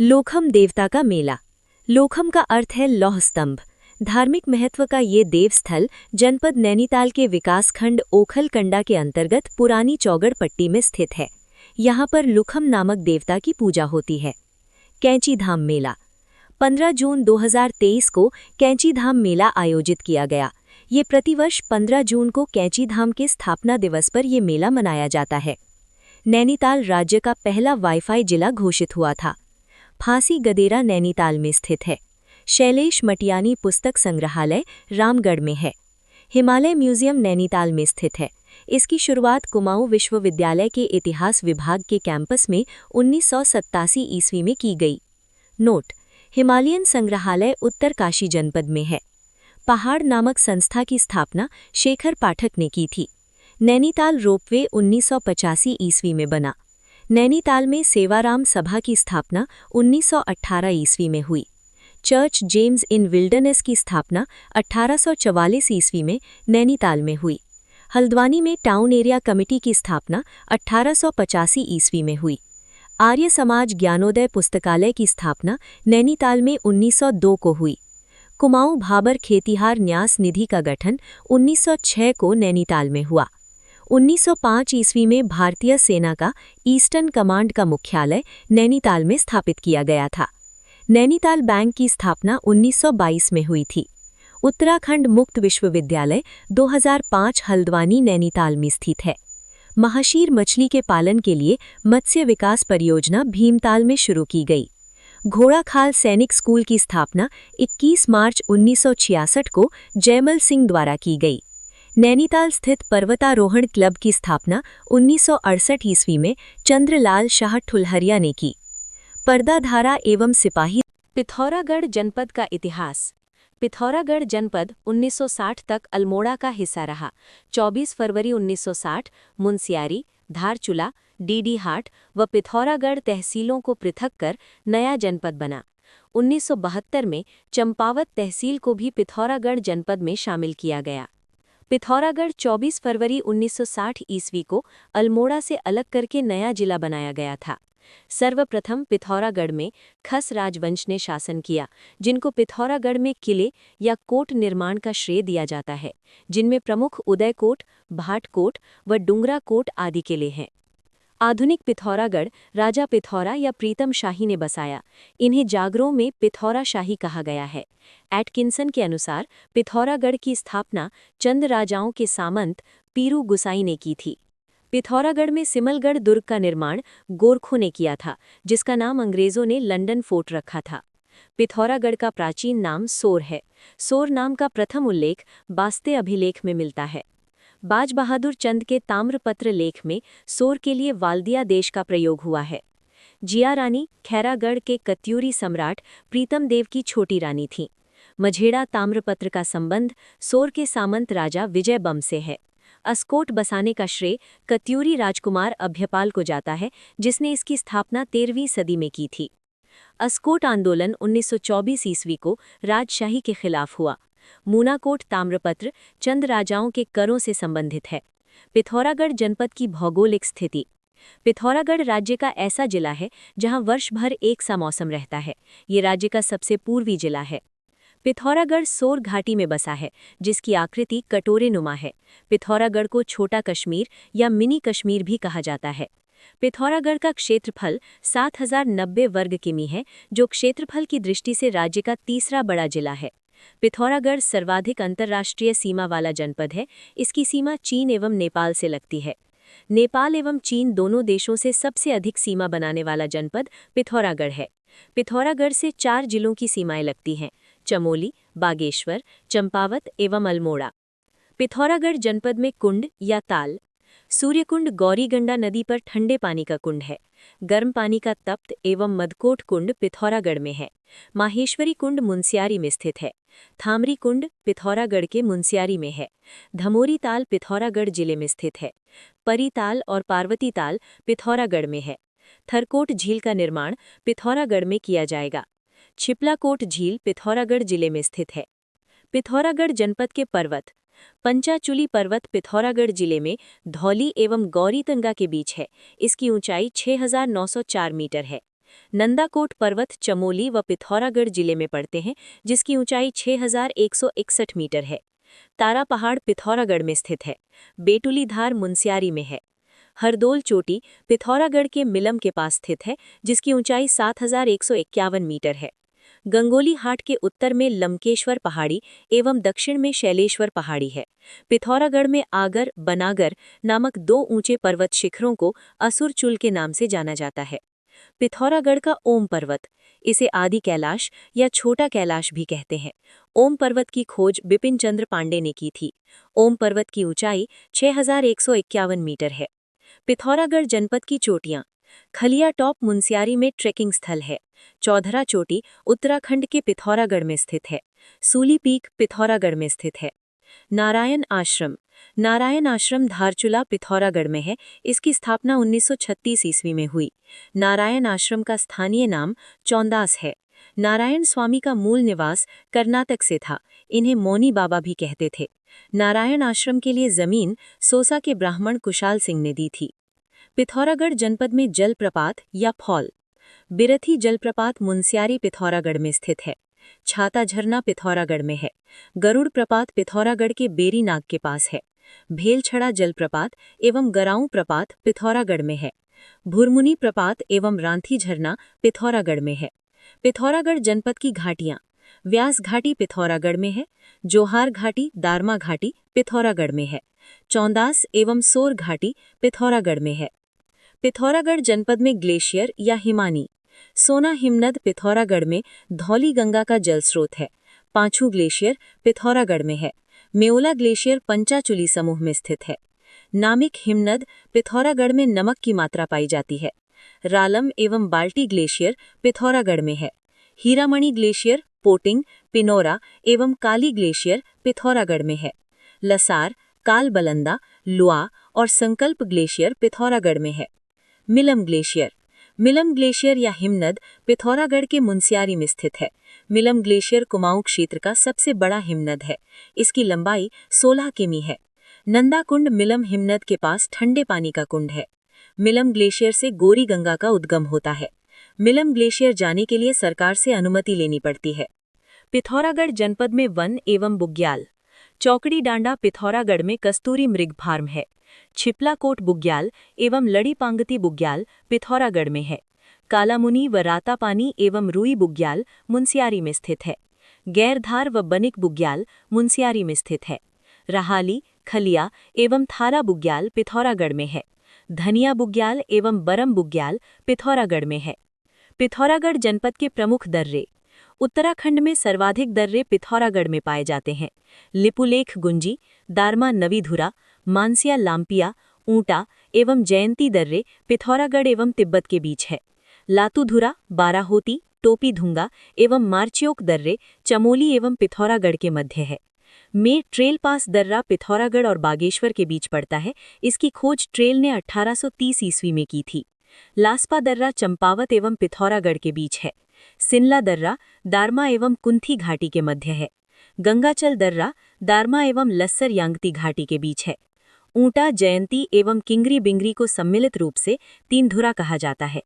B: लोखम देवता का मेला। लोखम का अर्थ है लौह स्तंभ। धार्मिक महत्व का ये देवस्थल जनपद नैनीताल के विकासखंड ओखलकंडा के अंतर्गत पुरानी चौगड़ पट्टी में स्थित है। यहाँ पर लुखम नामक देवता की पूजा होती है। कैंची धाम मेला। 15 जून 2023 को कैंची धाम मेला आयोजित किया गया। ये प्रतिवर्ष 15 जून को कैंची धाम के स्थापना दिवस पर यह मेला मनाया जाता है। नैनीताल राज्य का पहला वाईफाई जिला घोषित हुआ था। फांसी गदेरा नैनीताल में स्थित है। शैलेश मटियानी पुस्तक संग्रहालय रामगढ़ में है। हिमालय म्यूजियम नैनीताल में स्थित है। इसकी शुरुआत कुमाऊं विश्वविद्यालय के इतिहास विभाग के कैंपस में 1987 ईस्वी में की गई। नोट: हिमालयन संग्रहालय उत्तरकाशी जनपद में है। पहाड़ नामक संस्था की स्थापना शेखर पाठक ने की थी। नैनीताल रोपवे 1985 ईस्वी में बना। नैनीताल में सेवाराम सभा की स्थापना 1918 ईस्वी में हुई। चर्च जेम्स इन विल्डरनेस की स्थापना 1844 ईस्वी में नैनीताल में हुई। हल्द्वानी में टाउन एरिया कमेटी की स्थापना 1885 ईस्वी में हुई। आर्य समाज ज्ञानोदय पुस्तकालय की स्थापना नैनीताल में 1902 को हुई। कुमाऊं भाबर खेतिहार न्यास निधि का गठन 1906 को नैनीताल में हुआ। 1905 ईस्वी में भारतीय सेना का ईस्टर्न कमांड का मुख्यालय नैनीताल में स्थापित किया गया था। नैनीताल बैंक की स्थापना 1922 में हुई थी। उत्तराखंड मुक्त विश्वविद्यालय 2005 हल्द्वानी नैनीताल में स्थित है। महाशीर मछली के पालन के लिए मत्स्य विकास परियोजना भीमताल में शुरू की गई। घोड़ाखाल सैनिक स्कूल की स्थापना 21 मार्च 1966 को जयमल सिंह द्वारा की गई। नैनीताल स्थित पर्वतारोहण क्लब की स्थापना 1968 ईस्वी में चंद्रलाल शाह ठुल्हरिया ने की। पर्दाधारा एवं सिपाही।
C: पिथौरागढ़ जनपद का इतिहास। पिथौरागढ़ जनपद 1960 तक अल्मोड़ा का हिस्सा रहा। 24 फरवरी 1960 मुनस्यारी, धारचूला, डीडीहाट व पिथौरागढ़ तहसीलों को पृथक कर नया जनपद बना। 1972 में चंपावत तहसील को भी पिथौरागढ़ जनपद में शामिल किया गया। पिथौरागढ़ 24 फरवरी 1960 ईस्वी को अल्मोड़ा से अलग करके नया जिला बनाया गया था। सर्वप्रथम पिथौरागढ़ में खस राजवंश ने शासन किया, जिनको पिथौरागढ़ में किले या कोट निर्माण का श्रेय दिया जाता है, जिनमें प्रमुख उदयकोट, भाटकोट व डुंगरा कोट आदि किले हैं। आधुनिक पिथौरागढ़ राजा पिथौरा या प्रीतम शाही ने बसाया। इन्हें जागरों में पिथौरा शाही कहा गया है। एटकिंसन के अनुसार पिथौरागढ़ की स्थापना चंद राजाओं के सामंत पीरू गुसाई ने की थी। पिथौरागढ़ में सिमलगढ़ दुर्ग का निर्माण गोरखों ने किया था, जिसका नाम अंग्रेजों ने लंदन फोर्ट रखा था। पिथौरागढ़ का प्राचीन नाम सोर है। सोर नाम का प्रथम उल्लेख बास्ते अभिलेख में मिलता है। बाज बहादुर चंद के ताम्रपत्र लेख में सोर के लिए वाल्दिया देश का प्रयोग हुआ है। जिया रानी खैरागढ़ के कत्यूरी सम्राट प्रीतम देव की छोटी रानी थीं। मझेड़ा ताम्रपत्र का संबंध सोर के सामंत राजा विजय बम से है। अस्कोट बसाने का श्रेय कत्यूरी राजकुमार अभ्यपाल को जाता है, जिसने इसकी स्थापना 13वीं सदी में की थी। अस्कोट आंदोलन 1924 ईस्वी को राजशाही के खिलाफ हुआ। मूनाकोट ताम्रपत्र चंद राजाओं के करों से संबंधित है। पिथौरागढ़ जनपद की भौगोलिक स्थिति। पिथौरागढ़ राज्य का ऐसा जिला है जहां वर्ष भर एक सा मौसम रहता है। ये राज्य का सबसे पूर्वी जिला है। पिथौरागढ़ सोर घाटी में बसा है, जिसकी आकृति कटोरे नुमा है। पिथौरागढ़ को छोटा कश्मीर या मिनी कश्मीर भी कहा जाता है। पिथौरागढ़ का क्षेत्रफल 7090 वर्ग किमी है, जो क्षेत्रफल की दृष्टि से राज्य का तीसरा बड़ा जिला है। पिथौरागढ़ सर्वाधिक अंतर्राष्ट्रीय सीमा वाला जनपद है। इसकी सीमा चीन एवं नेपाल से लगती है। नेपाल एवं चीन दोनों देशों से सबसे अधिक सीमा बनाने वाला जनपद पिथौरागढ़ है। पिथौरागढ़ से 4 जिलों की सीमाएं लगती हैं: चमोली, बागेश्वर, चंपावत एवं अल्मोड़ा। पिथौरागढ़ जनपद में कुंड या ताल। सूर्यकुंड गौरीगंडा नदी पर ठंडे पानी का कुंड है। गर्म पानी का तप्त एवं मदकोट कुंड पिथौरागढ़ में है। माहेश्वरी कुंड मुनस्यारी में स्थित है। थामरी कुंड पिथौरागढ़ के मुनस्यारी में है। धमोरी ताल पिथौरागढ़ जिले में स्थित है। परी ताल और पार्वती ताल पिथौरागढ़ में है। थरकोट झील का निर्माण पिथौरागढ़ में किया जाएगा। छिपलाकोट झील पिथौरागढ़ जिले में स्थित है। पिथौरागढ़ जनपद के पर्वत। पंचाचूली पर्वत पिथौरागढ़ जिले में धौली एवं गौरीतंगा के बीच है। इसकी ऊंचाई 6904 मीटर है। नंदाकोट पर्वत चमोली व पिथौरागढ़ जिले में पड़ते हैं, जिसकी ऊंचाई 6161 मीटर है। तारा पहाड़ पिथौरागढ़ में स्थित है। बेटुली धार मुनस्यारी में है। हरदोल चोटी पिथौरागढ़ के मिलम के पास स्थित है, जिसकी ऊंचाई 7151 मीटर है। गंगोली हाट के उत्तर में लमकेश्वर पहाड़ी एवं दक्षिण में शैलेश्वर पहाड़ी है। पिथौरागढ़ में आगर, बनागर नामक 2 ऊंचे पर्वत शिखरों को असुरचुल के नाम से जाना जाता है। पिथौरागढ़ का ओम पर्वत, इसे आदि कैलाश या छोटा कैलाश भी कहते हैं। ओम पर्वत की खोज बिपिन चंद्र पांडे ने की थी। ओम पर्वत की ऊंचाई 6151 मीटर है। पिथौरागढ़ जनपद की चोटियां। खलिया टॉप मुनस्यारी में ट्रेकिंग स्थल है। चौधरा चोटी उत्तराखंड के पिथौरागढ़ में स्थित है। सूली पीक पिथौरागढ़ में स्थित है। नारायण आश्रम। नारायण आश्रम धारचूला पिथौरागढ़ में है। इसकी स्थापना 1936 ईस्वी में हुई। नारायण आश्रम का स्थानीय नाम चौंदास है। नारायण स्वामी का मूल निवास कर्नाटक से था। इन्हें मौनी बाबा भी कहते थे। नारायण आश्रम के लिए जमीन सोसा के ब्राह्मण कुशाल सिंह ने दी थी। पिथौरागढ़ जनपद में जलप्रपात या फॉल। बिरथी जलप्रपात मुनस्यारी पिथौरागढ़ में स्थित है।
B: छाता झरना पिथौरागढ़ में है। गरुड़ प्रपात पिथौरागढ़ के बेरी नाग के पास है। भेलछड़ा जलप्रपात एवं गराऊं प्रपात पिथौरागढ़ में है। भुरमुनी प्रपात एवं रांथी झरना पिथौरागढ़ में है। पिथौरागढ़ जनपद की घाटियां। व्यास घाटी पिथौरागढ़ में है। जोहार घाटी दारमा घाटी पिथौरागढ़ में है। चौंदास एवं सोर घाटी पिथौरागढ़ में है। पिथौरागढ़ जनपद में ग्लेशियर या हिमानी। सोना हिमनद पिथौरागढ़ में धौली गंगा का जल स्रोत है। पांचू ग्लेशियर पिथौरागढ़ में है। मेओला ग्लेशियर पंचाचुली समूह में स्थित है। नामिक हिमनद पिथौरागढ़ में नमक की मात्रा पाई जाती है। रालम एवं बाल्टी ग्लेशियर पिथौरागढ़ में है। हीरामणि ग्लेशियर, पोटिंग, पिनोरा एवं काली ग्लेशियर पिथौरागढ़ में है। लसार, कालबलंदा, लुआ और संकल्प ग्लेशियर पिथौरागढ़ में है। मिलम ग्लेशियर। मिलम ग्लेशियर या हिमनद पिथौरागढ़ के मुनस्यारी में स्थित है। मिलम ग्लेशियर कुमाऊं क्षेत्र का सबसे बड़ा हिमनद है। इसकी लंबाई 16 किमी है। नंदा कुंड मिलम हिमनद के पास ठंडे पानी का कुंड है। मिलम ग्लेशियर से गोरी गंगा का उद्गम होता है। मिलम ग्लेशियर जाने के लिए सरकार से अनुमति लेनी पड़ती है।
C: पिथौरागढ़ जनपद में वन एवं बुग्याल। चौकड़ी डांडा पिथौरागढ़ में कस्तूरी मृग फार्म है। छिपलाकोट बुग्याल एवं लड़ी पांगती बुग्याल पिथौरागढ़ में है। कालामुनी व रातापानी एवं रुई बुग्याल मुनस्यारी में स्थित है। गैरधार व बनिक बुग्याल मुनस्यारी में स्थित है। रहाली, खलिया एवं थारा बुग्याल पिथौरागढ़ में है। धनिया बुग्याल एवं बरम बुग्याल पिथौरागढ़ में है। पिथौरागढ़ जनपद के प्रमुख दर्रे। उत्तराखंड में सर्वाधिक दर्रे पिथौरागढ़ में पाए जाते हैं। लिपुलेख गुंजी, दारमा नवीधुरा, मानसिया लाम्पिया, ऊंटा एवं जयंती दर्रे पिथौरागढ़ एवं तिब्बत के बीच है। लातूधुरा, बाराहोती, टोपी धुंगा एवं मार्चियोक दर्रे चमोली एवं पिथौरागढ़ के मध्य है। में ट्रेल पास दर्रा पिथौरागढ़ और बागेश्वर के बीच पड़ता है। इसकी खोज ट्रेल ने 1830 ईस्वी में की थी। लास्पा दर्रा चंपावत एवं पिथौरागढ़ के बीच है। सिनला दर्रा दारमा एवं कुंथी घाटी के मध्य है। गंगाचल दर्रा दारमा एवं लस्सर यांगती घाटी के बीच है। ऊंटा, जयंती एवं किंगरी बिंगरी को सम्मिलित रूप से तीनधुरा कहा जाता है।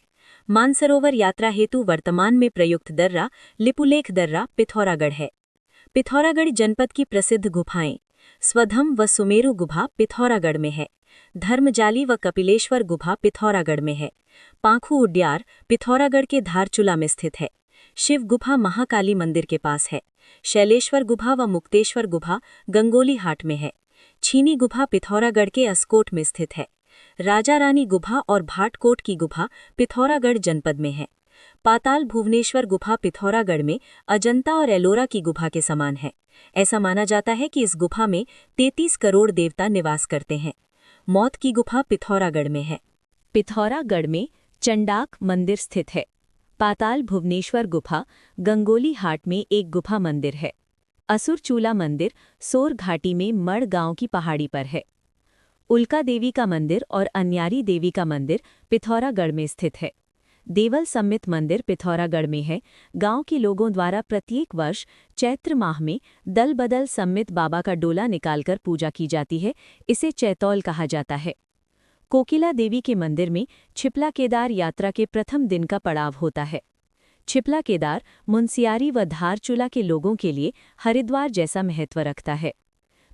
C: मानसरोवर यात्रा हेतु वर्तमान में प्रयुक्त दर्रा लिपुलेख दर्रा पिथौरागढ़ है। पिथौरागढ़ जनपद की प्रसिद्ध गुफाएं। स्वधम व सुमेरु गुफा पिथौरागढ़ में है। धर्मजाली व कपिलेश्वर गुफा पिथौरागढ़ में है। पांखू उड्यार पिथौरागढ़ के धारचूला में स्थित है। शिव गुफा महाकाली मंदिर के पास है। शैलेश्वर गुफा व मुक्तेश्वर गुफा गंगोली हाट में है। छीनी गुफा पिथौरागढ़ के अस्कोट में स्थित है। राजा रानी गुफा और भाटकोट की गुफा पिथौरागढ़ जनपद में है। पाताल भुवनेश्वर गुफा पिथौरागढ़ में अजंता और एलोरा की गुफा के समान है। ऐसा माना जाता है कि इस गुफा में 33 करोड़ देवता निवास करते हैं। मौत की गुफा पिथौरागढ़ में है।
A: पिथौरागढ़ में चंडाक मंदिर स्थित है। पाताल भुवनेश्वर गुफा गंगोली हाट में एक गुफा मंदिर है। असुर चूला मंदिर सोर घाटी में मड़ गांव की पहाड़ी पर है। उल्का देवी का मंदिर और अन्यारी देवी का मंदिर पिथौरागढ़ में स्थित है। देवल सम्मित मंदिर पिथौरागढ़ में है। गांव के लोगों द्वारा प्रत्येक वर्ष चैत्र माह में दल बदल सम्मित बाबा का डोला निकालकर पूजा की जाती है। इसे चैतौल कहा जाता है। कोकिला देवी के मंदिर में छिपला केदार यात्रा के प्रथम दिन का पड़ाव होता है। छिपला केदार मुनस्यारी व धारचूला के लोगों के लिए हरिद्वार जैसा महत्व रखता है।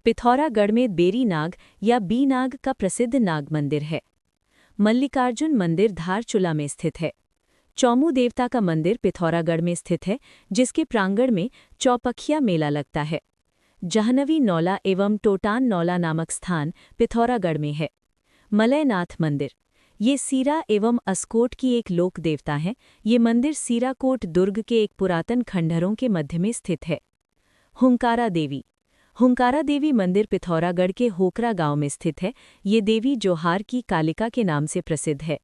A: पिथौरागढ़ में बेरी नाग या बी नाग का प्रसिद्ध नाग मंदिर है। मल्लिकार्जुन मंदिर धारचूला में स्थित है। चौमू देवता का मंदिर पिथौरागढ़ में स्थित है, जिसके प्रांगण में चौपखिया मेला लगता है। जाह्नवी नौला एवं टोटान नौला नामक स्थान पिथौरागढ़ में है। मलयनाथ मंदिर ये सीरा एवं अस्कोट की एक लोक देवता हैं। ये मंदिर सीराकोट दुर्ग के एक पुरातन खंडहरों के मध्य में स्थित है। हुंकारा देवी मंदिर पिथौरागढ़ के होकरा गांव में स्थित है। ये देवी जोहार की कालिका के नाम से प्रसिद्ध है।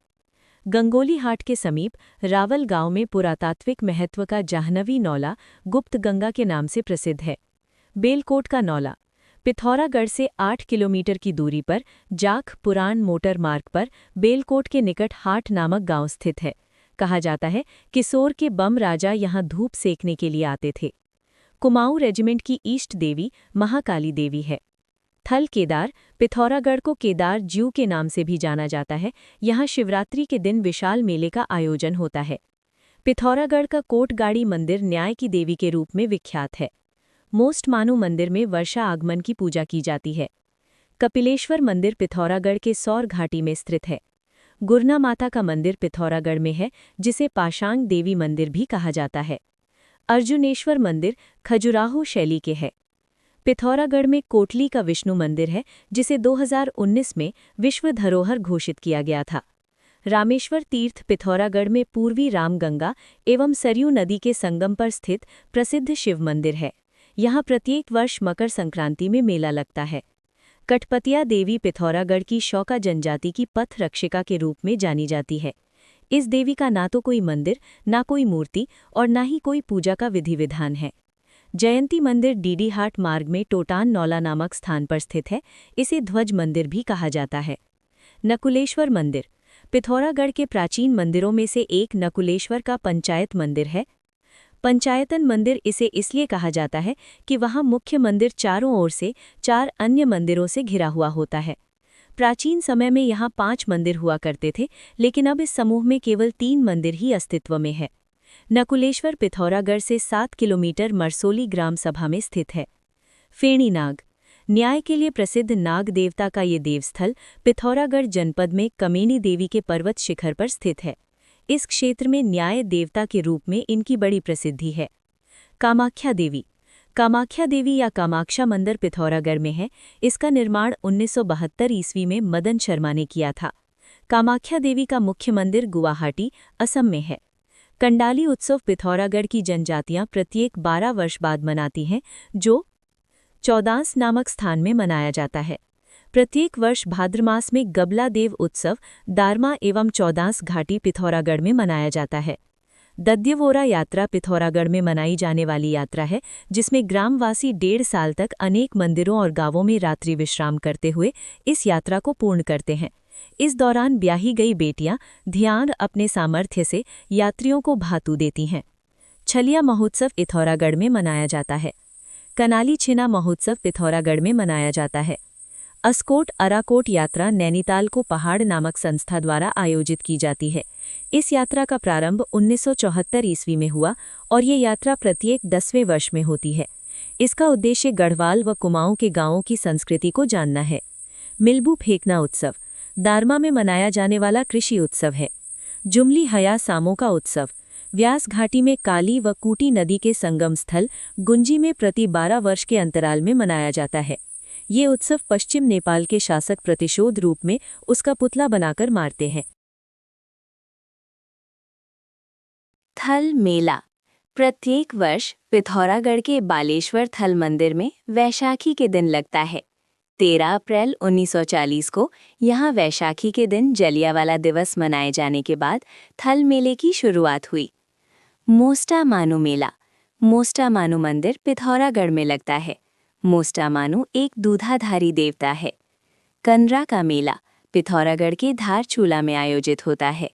A: गंगोली हाट के समीप रावल गांव में पुरातात्विक महत्व का जाह्नवी नौला गुप्त गंगा के नाम से प्रसिद्ध है। बेलकोट का नौला पिथौरागढ़ से 8 किलोमीटर की दूरी पर जाख पुराण मोटर मार्ग पर बेलकोट के निकट हाट नामक गांव स्थित है। कहा जाता है कि सोर के बम राजा यहां धूप सेकने के लिए आते थे। कुमाऊं रेजिमेंट की ईष्ट देवी महाकाली देवी है। थल केदार पिथौरागढ़ को केदार ज्यू के नाम से भी जाना जाता है। यहाँ शिवरात्रि के दिन विशाल मेले का आयोजन होता है।
B: पिथौरागढ़ का कोटगाड़ी मंदिर न्याय की देवी के रूप में विख्यात है। मोस्ट मानू मंदिर में वर्षा आगमन की पूजा की जाती है। कपिलेश्वर मंदिर पिथौरागढ़ के सौर घाटी में स्थित है। गुरना माता का मंदिर पिथौरागढ़ में है, जिसे पाशांग देवी मंदिर भी कहा जाता है। अर्जुनेश्वर मंदिर खजुराहो शैली के है। पिथौरागढ़ में कोटली का विष्णु मंदिर है, जिसे 2019 में विश्व धरोहर घोषित किया गया था। रामेश्वर तीर्थ पिथौरागढ़ में पूर्वी रामगंगा एवं सरयू नदी के संगम पर स्थित प्रसिद्ध शिव मंदिर है। यहाँ प्रत्येक वर्ष मकर संक्रांति में मेला लगता है। कठपतिया देवी पिथौरागढ़ की शौका जनजाति की पथ रक्षिका के रूप में जानी जाती है। इस देवी का ना तो कोई मंदिर, ना कोई मूर्ति और ना ही कोई पूजा का विधि विधान है। जयंती मंदिर डीडीहाट मार्ग में टोटान नौला नामक स्थान पर स्थित है। इसे ध्वज मंदिर भी कहा जाता है। नकुलेश्वर मंदिर पिथौरागढ़ के प्राचीन मंदिरों में से एक नकुलेश्वर का पंचायत मंदिर है। पंचायतन मंदिर इसे इसलिए कहा जाता है कि वहाँ मुख्य मंदिर चारों ओर से 4 अन्य मंदिरों से घिरा हुआ होता है। प्राचीन समय में यहाँ 5 मंदिर हुआ करते थे, लेकिन अब इस समूह में केवल 3 मंदिर ही अस्तित्व में है। नकुलेश्वर पिथौरागढ़ से 7 किलोमीटर मरसोली ग्राम सभा में स्थित है। फेणी नाग न्याय के लिए प्रसिद्ध नाग देवता का ये देवस्थल पिथौरागढ़ जनपद में कमेनी देवी के पर्वत शिखर पर स्थित है। इस क्षेत्र में न्याय देवता के रूप में इनकी बड़ी प्रसिद्धि है। कामाख्या देवी या कामाक्षा मंदिर पिथौरागढ़ में है। इसका निर्माण 1972 ईस्वी में मदन शर्मा ने किया था। कामाख्या देवी का मुख्य मंदिर गुवाहाटी, असम में है। कंडाली उत्सव पिथौरागढ़ की जनजातियां प्रत्येक 12 वर्ष बाद मनाती हैं, जो चौदांस नामक स्थान में मनाया जाता है। प्रत्येक वर्ष भाद्र मास में गबला देव उत्सव दारमा एवं चौदांस घाटी पिथौरागढ़ में मनाया जाता है। दद्यवोरा यात्रा पिथौरागढ़ में मनाई जाने वाली यात्रा है, जिसमें ग्रामवासी 1.5 साल तक अनेक मंदिरों और गांवों में रात्रि विश्राम करते हुए इस यात्रा को पूर्ण करते हैं। इस दौरान ब्याही गई बेटियां ध्यान अपने सामर्थ्य से यात्रियों को भातु देती हैं। छलिया महोत्सव पिथौरागढ़ में मनाया जाता है। कनाली छिना महोत्सव पिथौरागढ़ में मनाया जाता है। अस्कोट अराकोट यात्रा नैनीताल को पहाड़ नामक संस्था द्वारा आयोजित की जाती है। इस यात्रा का प्रारंभ 1974 ईस्वी में हुआ और ये यात्रा प्रत्येक 10वें वर्ष में होती है। इसका उद्देश्य गढ़वाल व कुमाऊं के गांवों की संस्कृति को जानना है। मिल्बू फेंकना उत्सव दारमा में मनाया जाने वाला कृषि उत्सव है। जुमली हया सामो का उत्सव व्यास घाटी में काली व कूटी नदी के संगम स्थल गुंजी में प्रति 12 वर्ष के अंतराल में मनाया जाता है। ये उत्सव पश्चिम नेपाल के शासक प्रतिशोध रूप में उसका पुतला बनाकर मारते हैं।
C: थल मेला प्रत्येक वर्ष पिथौरागढ़ के बालेश्वर थल मंदिर में वैशाखी के दिन लगता है। 13 अप्रैल 1940 को यहाँ वैशाखी के दिन जलियावाला दिवस मनाए जाने के बाद थल मेले की शुरुआत हुई। मोस्टा मानू मेला मोस्टा मानू मंदिर पिथौरागढ़ में लगता है। मोस्टा मानू एक दूधाधारी देवता है। कनरा का मेला पिथौरागढ़ के धारचूला में आयोजित होता है।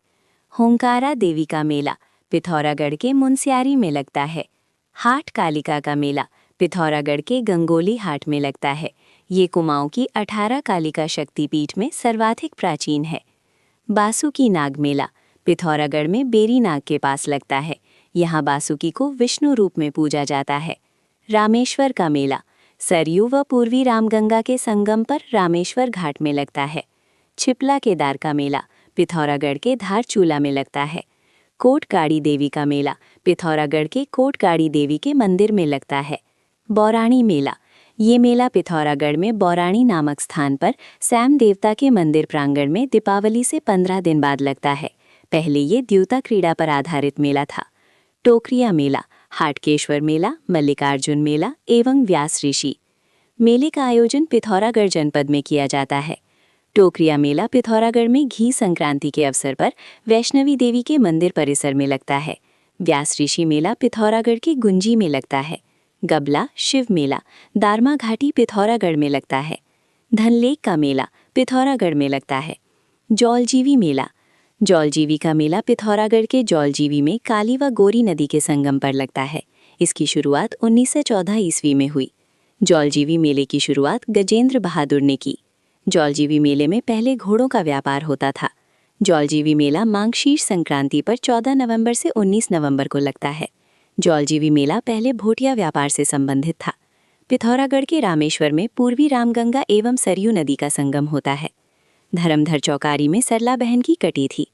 C: होंकारा देवी का मेला पिथौरागढ़ के मुनस्यारी में लगता है। हाट कालिका का मेला पिथौरागढ़ के गंगोली हाट में लगता है। ये कुमाऊं की 18 कालिका शक्तिपीठ में सर्वाधिक प्राचीन है। बासुकी नाग मेला पिथौरागढ़ में बेरी नाग के पास लगता है। यहाँ बासुकी को विष्णु रूप में पूजा जाता है। रामेश्वर का मेला सरयू व पूर्वी रामगंगा के संगम पर रामेश्वर घाट में लगता है। छिपला केदार का मेला पिथौरागढ़ के धारचूला में लगता है। कोटगाड़ी देवी का मेला पिथौरागढ़ के कोटगाड़ी देवी के मंदिर में लगता है। बौराणी मेला ये मेला पिथौरागढ़ में बौराणी नामक स्थान पर सैम देवता के मंदिर प्रांगण में दीपावली से 15 दिन बाद लगता है। पहले ये द्यूता क्रीड़ा पर आधारित मेला था। टोकरिया मेला हाटकेश्वर मेला मल्लिकार्जुन मेला एवं व्यास ऋषि मेले का आयोजन पिथौरागढ़ जनपद में किया जाता है। टोकरिया मेला पिथौरागढ़ में घी संक्रांति के अवसर पर वैष्णवी देवी के मंदिर परिसर में लगता है। व्यास ऋषि मेला पिथौरागढ़ के गुंजी में लगता है। गबला शिव मेला दारमा घाटी पिथौरागढ़ में लगता है। धनलेक का मेला पिथौरागढ़ में लगता है। जौलजीवी मेला जौलजीवी का मेला पिथौरागढ़ के जौलजीवी में काली व गोरी नदी के संगम पर लगता है। इसकी शुरुआत 1914 ईस्वी में हुई। जौलजीवी मेले की शुरुआत गजेंद्र बहादुर ने की। जौलजीवी मेले में पहले घोड़ों का व्यापार होता था।
B: जौलजीबी मेला मांगशीर संक्रांति पर 14 नवंबर से 19 नवंबर को लगता है। जौलजीबी मेला पहले भोटिया व्यापार से संबंधित था। पिथौरागढ़ के रामेश्वर में पूर्वी रामगंगा एवं सरयू नदी का संगम होता है। धर्मधर चौकारी में सरला बहन की कटी थी।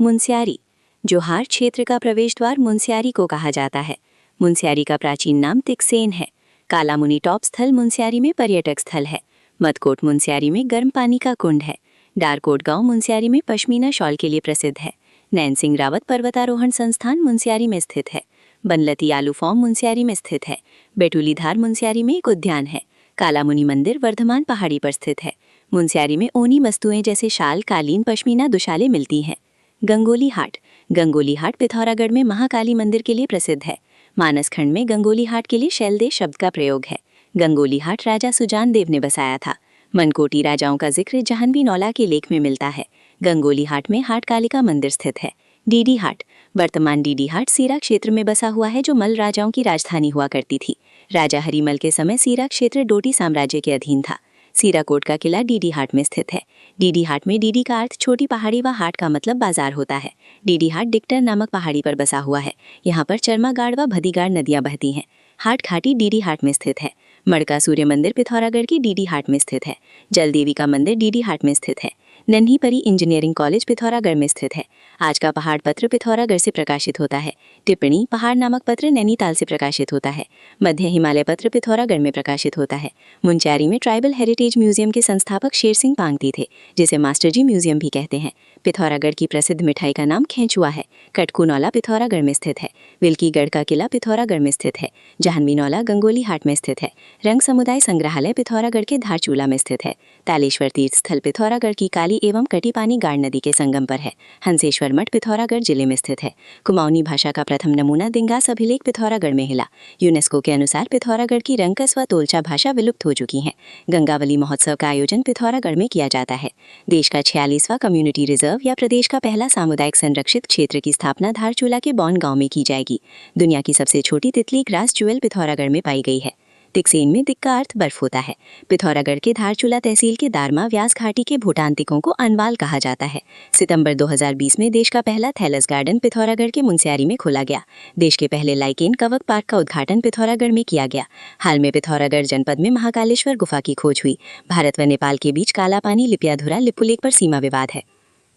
B: मुनस्यारी, जोहार क्षेत्र का प्रवेश द्वार मुनस्यारी को कहा जाता है। मुनस्यारी का प्राचीन नाम तिकसेन है। कालामुनि टॉप स्थल मुनस्यारी में पर्यटक स्थल है। मदकोट मुनस्यारी में गर्म पानी का कुंड है। डारकोट गांव मुनस्यारी में पश्मीना शॉल के लिए प्रसिद्ध है। नैन सिंह रावत पर्वतारोहण संस्थान मुनस्यारी में स्थित है। बनलती आलू फॉर्म मुनस्यारी में स्थित है। बेटुलीधार मुनस्यारी में एक उद्यान है। कालामुनि मंदिर वर्धमान पहाड़ी पर स्थित है। मुनस्यारी में ऊनी वस्तुएं जैसे शाल, कालीन, पश्मीना, दुशाले मिलती हैं। गंगोली हाट, गंगोली हाट पिथौरागढ़ में महाकाली मंदिर के लिए प्रसिद्ध है। मानस खंड में गंगोली हाट के लिए शैलदेश शब्द का प्रयोग है। गंगोली हाट राजा सुजान देव ने बसाया था। मनकोटी राजाओं का जिक्र जाह्नवी नौला के लेख में मिलता है। गंगोली हाट में हाट कालिका मंदिर स्थित है। डीडी हाट, वर्तमान डीडी हाट सीरा क्षेत्र में बसा हुआ है, जो मल राजाओं की राजधानी हुआ करती थी। राजा हरिमल के समय सीरा क्षेत्र डोटी साम्राज्य के अधीन था। सीराकोट का किला डीडी हाट में स्थित है। डीडी हाट में डीडी का अर्थ छोटी पहाड़ी व हाट का मतलब बाजार होता है। डीडी हाट डिक्टर नामक पहाड़ी पर बसा हुआ है। यहाँ पर चरमागाड़ व भदीगाड़ नदियाँ बहती हैं। हाट घाटी डीडी हाट में स्थित है। मड़का सूर्य मंदिर पिथौरागढ़ की डीडी हाट में स्थित है। जल देवी का मंदिर डीडी हाट में स्थित है। नन्ही परी इंजीनियरिंग कॉलेज पिथौरागढ़ में स्थित है। आज का पहाड़ पत्र पिथौरागढ़ से प्रकाशित होता है। टिप्पणी पहाड़ नामक पत्र नैनीताल से प्रकाशित होता है। मध्य हिमालय पत्र पिथौरागढ़ में प्रकाशित होता है। मुनस्यारी में ट्राइबल हेरिटेज म्यूजियम के संस्थापक शेर सिंह पांगती थे, जिसे मास्टर जी म्यूजियम भी कहते हैं। पिथौरागढ़ की प्रसिद्ध मिठाई का नाम खेंचुआ है। कटकू नौला पिथौरागढ़ में स्थित है। विल्कीगढ़ का किला पिथौरागढ़ में स्थित है। जाह्नवी नौला गंगोली हाट में स्थित है। रंग समुदाय संग्रहालय पिथौरागढ़ के धारचूला में स्थित है। तालेश्वर तीर्थ स्थल पिथौरागढ़ की काली एवं कटीपानी गाड़ नदी के संगम पर है। हंसेश्वर मठ पिथौरागढ़ जिले में स्थित है। कुमाऊनी भाषा का प्रथम नमूना दिंगास अभिलेख पिथौरागढ़ में हिला। यूनेस्को के अनुसार पिथौरागढ़ की रंकस व तोलचा भाषा विलुप्त हो चुकी है। गंगावली महोत्सव का आयोजन पिथौरागढ़ में किया जाता है। देश का 46वां कम्युनिटी रिजर्व या प्रदेश का पहला सामुदायिक संरक्षित क्षेत्र की स्थापना धारचूला के बौन गांव में की जाएगी। दुनिया की सबसे छोटी तितली ग्रास ज्वेल पिथौरागढ़ में पाई गई है। तिकसेन में दिक का अर्थ बर्फ होता है। पिथौरागढ़ के धारचूला तहसील के दारमा व्यास घाटी के भूटांतिकों को अनवाल कहा जाता है। सितंबर 2020 में देश का पहला थैलस गार्डन पिथौरागढ़ के मुनस्यारी में खोला गया। देश के पहले लाइकेन कवक पार्क का उद्घाटन पिथौरागढ़ में किया गया। हाल में पिथौरागढ़ जनपद में महाकालेश्वर गुफा की खोज हुई। भारत व नेपाल के बीच कालापानी लिपियाधुरा लिपुलेख पर सीमा विवाद है।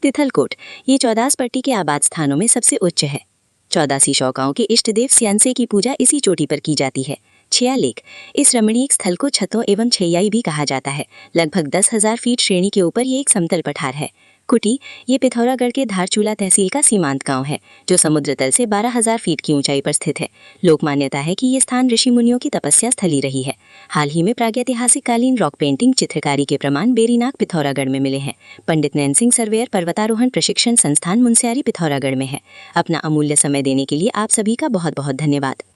B: तिथलकोट, ये 14 पट्टी के आबाद स्थानों में सबसे उच्च है। 14 शौकाओं के इष्ट देव स्यांसे की पूजा इसी चोटी पर की जाती है। छिया लेक, इस रमणीक स्थल को छतों एवं छैयाई भी कहा जाता है। लगभग 10,000 फीट श्रेणी के ऊपर ये एक समतल पठार है। कुटी, ये पिथौरागढ़ के धारचूला तहसील का सीमांत गांव है, जो समुद्र तल से 12,000 फीट की ऊंचाई पर स्थित है। लोक मान्यता है कि ये स्थान ऋषि मुनियों की तपस्या स्थली रही है। हाल ही में प्रागैतिहासिक कालीन रॉक पेंटिंग चित्रकारी के प्रमाण बेरीनाग पिथौरागढ़ में मिले हैं। पंडित नैन सिंह सर्वेयर पर्वतारोहण प्रशिक्षण संस्थान मुनस्यारी पिथौरागढ़ में है। अपना अमूल्य समय देने के लिए आप सभी का बहुत बहुत धन्यवाद।